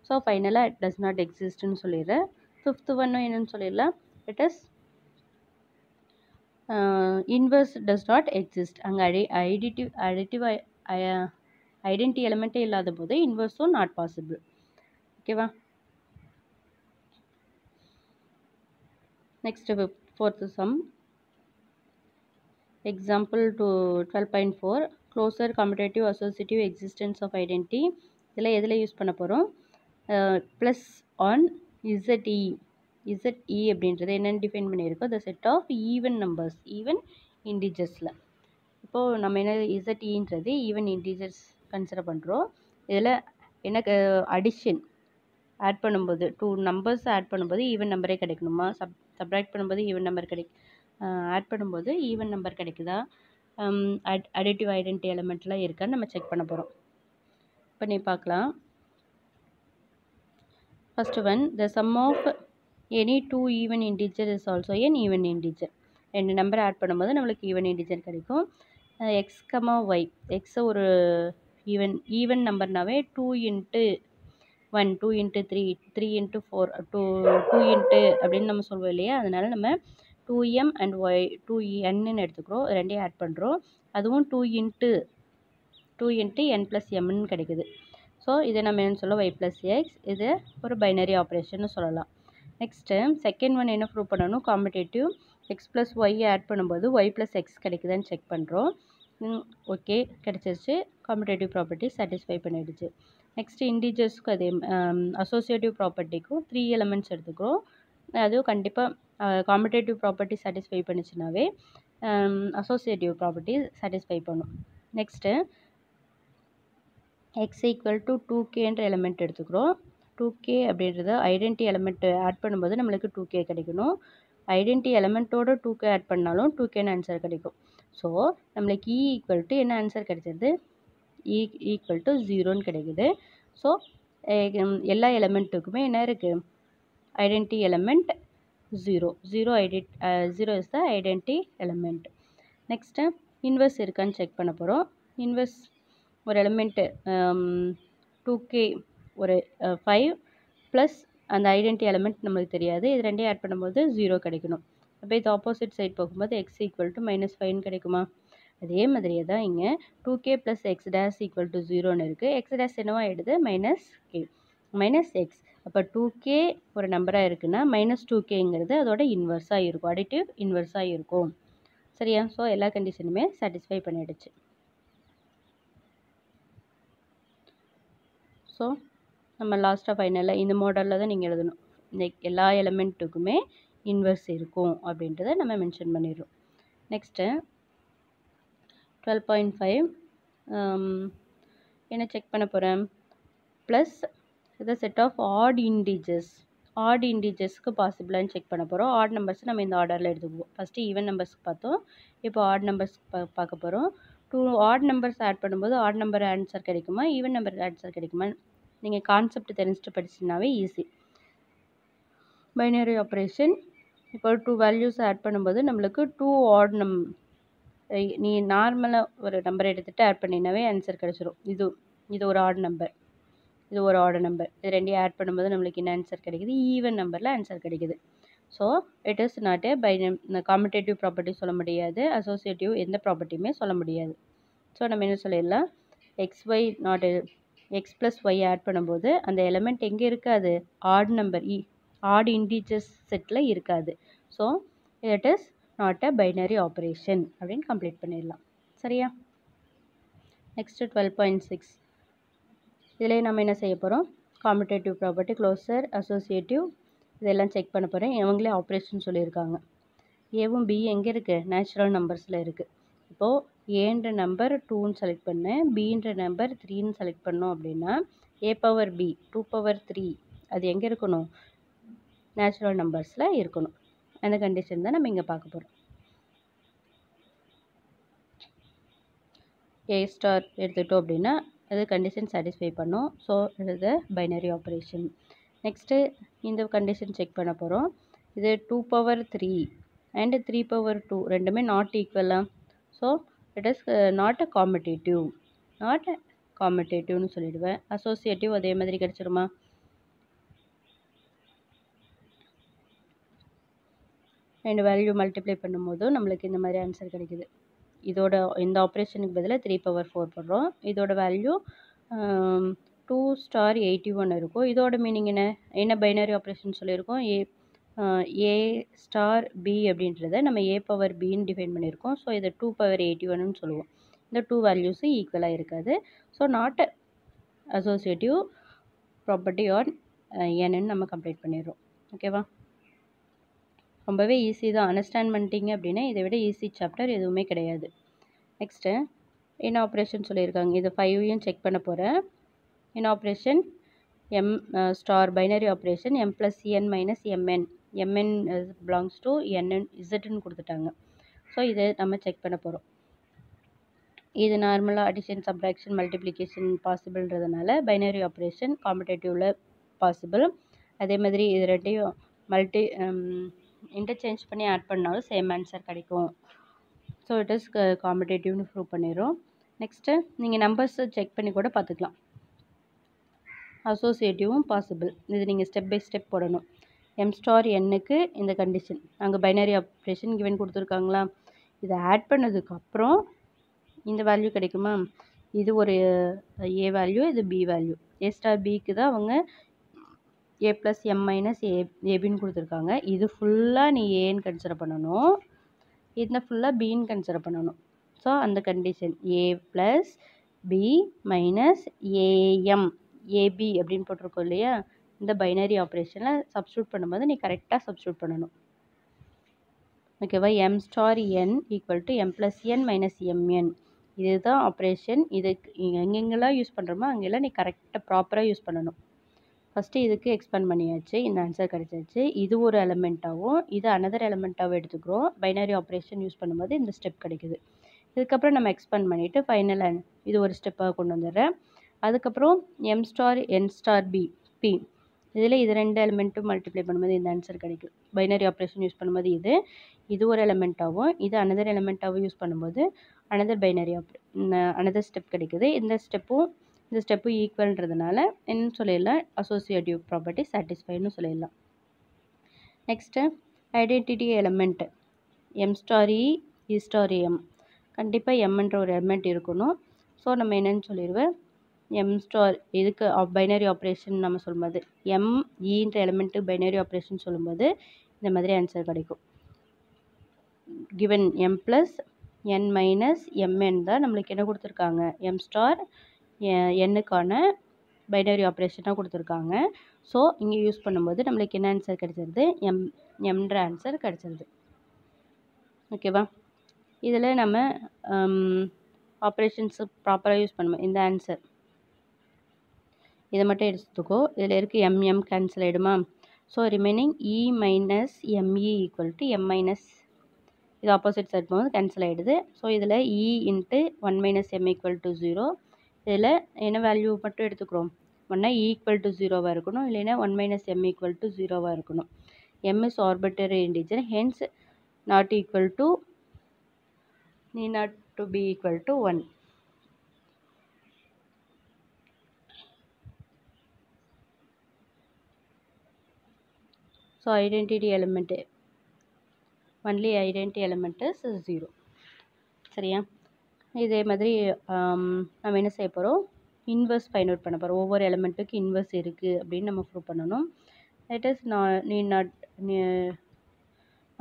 ஸோ ஃபைனலாக இட் டஸ் நாட் எக்ஸிஸ்ட்னு சொல்லிடுறேன். 5th ஒன்னும் என்னென்னு சொல்லிடலாம், it is inverse does not exist. அங்கே ஐடென்டி எலமெண்ட்டே இல்லாத போது இன்வர்ஸும் நாட் பாசிபிள். ஓகேவா? Next 4th sum. Example 12.4 closure commutative associative existence of identity. இதில் எதில் யூஸ் பண்ண போகிறோம், ப்ளஸ் ஆன் ZE. ZE அப்படின்றது என்னென்னு டிஃபைன் பண்ணியிருக்கோம், the set of even numbers, even இன்டிஜர்ஸில். இப்போது நம்ம என்ன ZEன்றது ஈவன் இன்டிஜர்ஸ் கன்சிடர் பண்ணுறோம். இதில் எனக்கு அடிஷன் ஆட் பண்ணும்போது 2 நம்பர்ஸ் ஆட் பண்ணும்போது ஈவன் நம்பரே கிடைக்கணுமா, சப்ராக்ட் பண்ணும்போது ஈவன் நம்பர் ஆட் பண்ணும்போது ஈவன் நம்பர் கிடைக்குதா, அடிட்டிவ் ஐடென்டி எலமெண்ட்லாம் இருக்கான்னு நம்ம செக் பண்ண போகிறோம். பண்ணி பார்க்கலாம். First one, the sum of any 2 even integer is also an even integer. 2 number add பண்ணும்போது நம்மளுக்கு ஈவன் இன்டிஜர் கிடைக்கும். x, y, எக்ஸை ஒரு ஈவன் நம்பர்னாவே 2 × 1, 2 × 3, 3 × 4, 2 × அப்படின்னு நம்ம சொல்லுவோம் இல்லையா? அதனால நம்ம 2m அண்ட் y 2n எடுத்துக்கிறோம், ரெண்டையும் ஆட் பண்ணுறோம். அதுவும் 2 × n + mன்னு கிடைக்குது. ஸோ இதை நம்ம என்ன சொல்ல, y + x. இது ஒரு பைனரி ஆப்ரேஷன்னு சொல்லலாம். நெக்ஸ்ட்டு செகண்ட் ஒன் என்ன ப்ரூவ் பண்ணணும், காம்படேட்டிவ். x + y ஆட் பண்ணும்போது y + x கிடைக்குதான்னு செக் பண்ணுறோம். ஓகே, கிடச்சிருச்சு. காம்படேட்டிவ் ப்ராப்பர்ட்டி சாட்டிஸ்ஃபை பண்ணிடுச்சு. நெக்ஸ்ட்டு இன்டிஜர்ஸ்க்கு அதே அசோசியேட்டிவ் ப்ராப்பர்ட்டிக்கும் 3 எலமெண்ட்ஸ் எடுத்துக்கிறோம். அதுவும் கண்டிப்பாக காம்படேட்டிவ் ப்ராப்பர்ட்டி சாட்டிஸ்ஃபை பண்ணிச்சுனாவே அசோசியேட்டிவ் ப்ராப்பர்ட்டி சாட்டிஸ்ஃபை பண்ணும். நெக்ஸ்ட்டு x = 2k எலிமெண்ட் எடுத்துக்கிறோம். 2k அப்படின்றது ஐடென்டி எலிமெண்ட் ஆட் பண்ணும்போது நம்மளுக்கு 2k கிடைக்கணும். ஐடென்டி எலிமெண்ட்டோட 2k ஆட் பண்ணாலும் 2kன்னு ஆன்சர் கிடைக்கும். ஸோ நம்மளுக்கு இ ஈக்குவல் டு என்ன ஆன்சர் கிடைச்சது, இ ஈக்குவல் டு 0ன்னு கிடைக்குது. ஸோ எல்லா எலமெண்ட்டுக்குமே என்ன இருக்குது, identity element 0. 0 is the identity element. Next inverse இருக்கான்னு செக் பண்ண போகிறோம். இன்வெர்ஸ் ஒரு எலமெண்ட்டு 2k ஒரு 5 ப்ளஸ் அந்த ஐடென்டி எலமெண்ட் நம்மளுக்கு தெரியாது. இது ரெண்டையும் ஆட் பண்ணும்போது 0 கிடைக்கணும். அப்போ இது ஆப்போசிட் சைட் போகும்போது x ஈக்குவல் டு -5 கிடைக்குமா? அதே மாதிரியே தான் இங்கே 2k plus x dash equal to 0ன்னு இருக்குது. எக்ஸ் டேஷ் என்னவா ஆகிடுது, -k -x. அப்போ 2k ஒரு நம்பராக இருக்குன்னா -2kங்கிறது அதோட இன்வெர்ஸாக இருக்கும், அடிட்டிவ் இன்வெர்ஸாக இருக்கும். சரியா? ஸோ எல்லா கண்டிஷனுமே சாட்டிஸ்ஃபை பண்ணிடுச்சு. ஸோ நம்ம லாஸ்ட்டாக ஃபைனலாக இந்த மாடலில் தான் நீங்கள் எழுதணும். எல்லா எலமெண்ட்டுக்குமே இன்வெர்ஸ் இருக்கும் அப்படின்றத நம்ம மென்ஷன் பண்ணிடுறோம். நெக்ஸ்ட்டு 12.5 என்ன செக் பண்ண போகிறேன், plus the set of odd இன்டீஜர்ஸ்க்கு பாசிபிளான்னு செக் பண்ண போகிறோம். ஆட் நம்பர்ஸ் நம்ம இந்த ஆர்டரில் எடுத்துக்குவோம். ஃபஸ்ட்டு ஈவன் நம்பர்ஸ்க்கு பார்த்தோம், இப்போ ஆட் நம்பர்ஸ் பார்க்க போகிறோம். 2 ஆட் நம்பர்ஸ் ஆட் பண்ணும்போது ஆட் நம்பர் ஆன்சர் கிடைக்குமா, ஈவன் நம்பர் ஆன்சர் கிடைக்குமா? நீங்கள் கான்செப்ட் தெரிஞ்சுட்டு படிச்சிங்கனாவே ஈஸி. பைனரி ஆப்ரேஷன், இப்போ 2 வேல்யூஸ் ஆட் பண்ணும்போது நம்மளுக்கு 2 ஆட் நீ நார்மலாக ஒரு நம்பர் எடுத்துகிட்டு ஆட் பண்ணினாவே ஆன்சர் கிடச்சிரும். இது ஒரு ஆட் நம்பர், இது ஒரு ஆட் நம்பர், இது ரெண்டையும் ஆட் பண்ணும்போது நம்மளுக்கு என்ன ஆன்சர் கிடைக்குது, ஈவன் நம்பரில் ஆன்சர் கிடைக்குது. So it is not A competitive property சொல்ல முடியாது, அசோசியேட்டிவ் எந்த ப்ராப்பர்ட்டியுமே சொல்ல முடியாது. ஸோ நம்ம என்ன சொல்லிடலாம், xy not x plus y add பண்ணும்போது அந்த எலமெண்ட் எங்கே இருக்காது, ஆட் நம்பர் ஆட் இன்டீஜர்ஸ் செட்டில் இருக்காது. So it is not a binary operation அப்படின்னு கம்ப்ளீட் பண்ணிடலாம். சரியா? நெக்ஸ்ட்டு 12.6 இதில் நம்ம என்ன செய்ய போகிறோம், காம்படேட்டிவ் ப்ராப்பர்ட்டி, க்ளோசர், அசோசியேட்டிவ் இதெல்லாம் செக் பண்ண போகிறேன். இவங்களே ஆப்ரேஷன் சொல்லியிருக்காங்க. ஏவும் பி எங்கே இருக்குது, நேச்சுரல் நம்பர்ஸில் இருக்குது. இப்போது ஏன்ற நம்பர் 2ன்னு செலக்ட் பண்ணேன், பின்ற நம்பர் 3ன்னு செலக்ட் பண்ணோம் அப்படின்னா a பவர் b 2 பவர் 3 அது எங்கே இருக்கணும், நேச்சுரல் நம்பர்ஸில் இருக்கணும். அந்த கண்டிஷன் தான் நம்ம இங்கே பார்க்க போகிறோம். ஏ ஸ்டார் எடுத்துட்டோம் அப்படின்னா அது கண்டிஷன் சாட்டிஸ்ஃபை பண்ணும். ஸோ இது பைனரி ஆப்ரேஷன். நெக்ஸ்ட்டு இந்த கண்டிஷன் செக் பண்ண போகிறோம். இது 2 பவர் 3 அண்ட் 3 பவர் 2 ரெண்டுமே நாட் ஈக்குவலாக. So it is not a காம்படேட்டிவ்னு சொல்லிடுவேன். அசோசியேட்டிவ் அதே மாதிரி கிடச்சிருமா, ரெண்டு வேல்யூ மல்டிப்ளை பண்ணும்போது நம்மளுக்கு இந்த மாதிரி ஆன்சர் கிடைக்குது. இதோட இந்த ஆப்ரேஷனுக்கு பதிலாக 3 பவர் 4 போடுறோம். இதோட வேல்யூ 2 ஸ்டார் 81 இருக்கும். இதோட மீனிங் என்ன பைனரி ஆப்ரேஷன் சொல்லியிருக்கோம், ஏ ஸ்டார் பி அப்படின்றத நம்ம ஏ பவர் பின்னு டிஃபைன் பண்ணியிருக்கோம். ஸோ இதை 2 பவர் 81ன்னு சொல்லுவோம். இந்த 2 வேல்யூஸும் ஈக்குவலாக இருக்காது. So not associative property R என்னன்னு நம்ம கம்ப்ளீட் பண்ணிடுறோம். ஓகேவா? ரொம்பவே ஈஸி தான். அண்டர்ஸ்டாண்ட் பண்ணிட்டீங்க அப்படின்னா இதை விட ஈஸி சாப்டர் எதுவுமே கிடையாது. நெக்ஸ்ட்டு என்ன ஆப்ரேஷன் சொல்லியிருக்காங்க, இது 5யும் செக் பண்ண போகிறேன். என்ன operation, M star binary operation m + n - mn, mn belongs to nn zன்னு கொடுத்துட்டாங்க. ஸோ இதை நம்ம செக் பண்ண போகிறோம். இது நார்மலாக அடிஷன், சப்ராக்ஷன், மல்டிப்ளிகேஷன் பாசிபிள்ன்றதுனால பைனரி ஆப்ரேஷன் காம்படேட்டிவில் பாசிபிள். அதே மாதிரி இது ரெண்டையும் இன்டர்சேஞ்ச் பண்ணி ஆட் பண்ணாலும் சேம் ஆன்சர் கிடைக்கும். ஸோ இட் இஸ் காம்படேட்டிவ்னு ப்ரூவ் பண்ணிடுறோம். நெக்ஸ்ட்டு நீங்கள் நம்பர்ஸை செக் பண்ணி கூட பார்த்துக்கலாம். அசோசியேட்டிவும் பாசிபிள். இது நீங்கள் ஸ்டெப் பை ஸ்டெப் போடணும். எம் ஸ்டார் என்னுக்கு இந்த கண்டிஷன், அங்கே பைனரி ஆப்ரேஷன் கிவன் கொடுத்துருக்காங்களா, இதை ஆட் பண்ணதுக்கப்புறம் இந்த வேல்யூ கிடைக்குமா, இது ஒரு ஏ வேல்யூ, இது பி வேல்யூ. ஏ ஸ்டார் பிக்கு தான் அவங்க ஏ ப்ளஸ் எம் மைனஸ் ஏபின்னு கொடுத்துருக்காங்க. இது ஃபுல்லாக நீ ஏன்னு கன்சிடர் பண்ணணும், இந்த ஃபுல்லாக பின்னு கன்சிடர் பண்ணணும். ஸோ அந்த condition A plus B minus AM AB அப்படின்னு போட்டிருக்கோம் இல்லையா, இந்த பைனரி ஆப்ரேஷனில் சப்ஸ்டியூட் பண்ணும்போது நீ கரெக்டாக சப்ஸ்டியூட் பண்ணணும். ஓகேவா? M star N equal to M plus N minus MN, இதுதான் ஆப்ரேஷன். இதுக்கு எங்கெங்கெல்லாம் யூஸ் பண்ணுறோமோ அங்கெல்லாம் நீ கரெக்டாக ப்ராப்பராக யூஸ் பண்ணணும். ஃபஸ்ட்டு இதுக்கு எக்ஸ்பேண்ட் பண்ணியாச்சு, இந்த ஆன்சர் கிடைச்சாச்சு. இது ஒரு எலமெண்ட்டாகவும் இது அனதர் எலமெண்ட்டாகவும் எடுத்துக்கிறோம். பைனரி ஆப்ரேஷன் யூஸ் பண்ணும்போது இந்த ஸ்டெப் கிடைக்குது. இதுக்கப்புறம் நம்ம எக்ஸ்பேண்ட் பண்ணிவிட்டு ஃபைனல் இது ஒரு ஸ்டெப்பாக கொண்டு வந்துடுறேன். அதுக்கப்புறம் M star N star P இதில் இது 2 எலிமெண்ட்டும் மல்டிப்ளை பண்ணும்போது இந்த ஆன்சர் கிடைக்கும். பைனரி ஆப்ரேஷன் யூஸ் பண்ணும்போது இது ஒரு எலிமெண்ட்டாகவும் இது அனதர் எலிமெண்ட்டாகவும் யூஸ் பண்ணும்போது அனதர் ஸ்டெப் கிடைக்குது. இந்த ஸ்டெப்பும் ஈக்குவல்ன்றதுனால என்ன சொல்லிடலாம், அசோசியேட்டிவ் ப்ராப்பர்ட்டி சாட்டிஸ்ஃபைன்னு சொல்லிடலாம். Next identity element M star E star M. கண்டிப்பாக எம்ன்ற ஒரு எலிமெண்ட் இருக்கணும். ஸோ நம்ம என்னென்னு சொல்லிடுவேன், எம் ஸ்டார் இதுக்கு பைனரி ஆப்ரேஷன் நம்ம சொல்லும்போது ஈன்ற எலிமெண்ட்டு பைனரி ஆப்ரேஷன் சொல்லும்போது இந்த மாதிரி ஆன்சர் கிடைக்கும். Given M plus N minus MN தான் நம்மளுக்கு என்ன கொடுத்துருக்காங்க, எம் ஸ்டார் எண்ணுக்கான பைனரி ஆப்ரேஷனாக கொடுத்துருக்காங்க. ஸோ இங்கே யூஸ் பண்ணும்போது நம்மளுக்கு என்ன ஆன்சர் கிடைச்சிருது, எம்ன்ற ஆன்சர் கிடைச்சிருது. ஓகேவா? இதில் நம்ம ஆப்ரேஷன்ஸு ப்ராப்பராக யூஸ் பண்ணுவோம். இந்த ஆன்சர் இதை மட்டும் எடுத்துக்கோ. இதில் இருக்க எம் கேன்சல் ஆகிடுமா? So remaining E minus M E equal to M minus, இது ஆப்போசிட் சைட் போகும்போது கேன்சல் ஆகிடுது. ஸோ இதில் E into 1 minus M equal to 0. இதில் என்ன வேல்யூ மட்டும் எடுத்துக்கிறோம், ஒன்றா ஈக்குவல் டு 0வாக இருக்கணும், இல்லைன்னா 1 மைனஸ் எம் ஈக்குவல் டு 0வாக இருக்கணும். M is arbitrary integer, hence not equal to need not to be equal to 1. So identity element, only identity element is 0. சரியா? இதே மாதிரி நம்ம என்ன செய்ய போகிறோம், இன்வெர்ஸ் ஃபைண்ட் அவுட் பண்ண போகிறோம். ஒவ்வொரு எலிமெண்ட்டுக்கு இன்வெர்ஸ் இருக்குது அப்படின்னு நம்ம ப்ரூவ் பண்ணணும். It is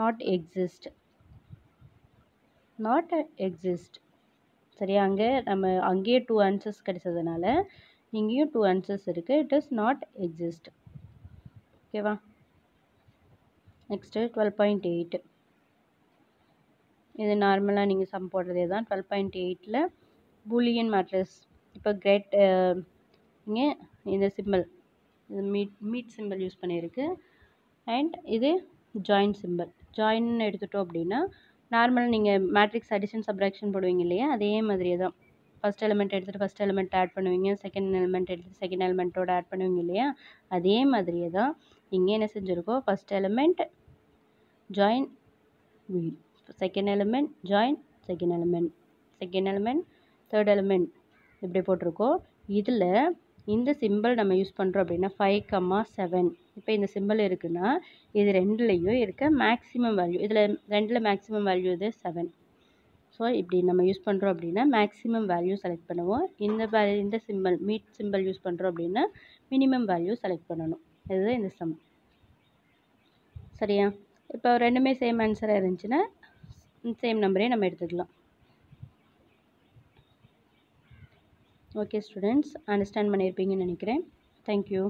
not exist. சரியா? அங்கேயே 2 ஆன்சர்ஸ் கிடைச்சதுனால இங்கேயும் 2 ஆன்சர்ஸ் இருக்குது. It is not exist. ஓகேவா? நெக்ஸ்ட்டு 12.8. இது நார்மலாக நீங்கள் சம் போடுறதே தான். 12.8ல் பூலியன் மேட்ரிக்ஸ். இப்போ கிரேட் இங்கே இந்த சிம்பிள், இது மீட் சிம்பிள் யூஸ் பண்ணியிருக்கு. அண்ட் இது ஜாயின் சிம்பிள். ஜாயின்னு எடுத்துட்டோம் அப்படின்னா நார்மலாக நீங்கள் மேட்ரிக்ஸ் அடிஷன் சப்ராக்ஷன் போடுவீங்க இல்லையா, அதே மாதிரியே தான். ஃபஸ்ட் எலிமெண்ட் எடுத்துகிட்டு ஃபஸ்ட் எலிமெண்ட் ஆட் பண்ணுவீங்க, செகண்ட் எலிமெண்ட் எடுத்துகிட்டு செகண்ட் எலிமெண்ட்டோட ஆட் பண்ணுவீங்க இல்லையா, அதே மாதிரியே தான் இங்கே என்ன செஞ்சுருக்கோம், first element join second element join second element third element இப்படி போட்டிருக்கோம். இதில் இந்த சிம்பிள் நம்ம யூஸ் பண்ணுறோம் அப்படின்னா 5,7. இப்போ இந்த சிம்பிள் இருக்குன்னா இது ரெண்டுலேயும் இருக்க மேக்ஸிமம் வேல்யூ, இதில் ரெண்டில் மேக்ஸிமம் வேல்யூ இது 7. ஸோ இப்படி நம்ம யூஸ் பண்ணுறோம் அப்படின்னா மேக்ஸிமம் வேல்யூ செலக்ட் பண்ணுவோம். இந்த சிம்பிள் மீட் சிம்பிள் யூஸ் பண்ணுறோம் அப்படின்னா மினிமம் வேல்யூ செலக்ட் பண்ணணும். இதுதான் இந்த சம். சரியா? இப்போ ரெண்டுமே சேம் ஆன்சராக இருந்துச்சுன்னா சேம் நம்பரே நம்ம எடுத்துக்கலாம். ஓகே ஸ்டூடெண்ட்ஸ், அண்டர்ஸ்டாண்ட் பண்ணியிருப்பீங்கன்னு நினைக்கிறேன். தேங்க்யூ.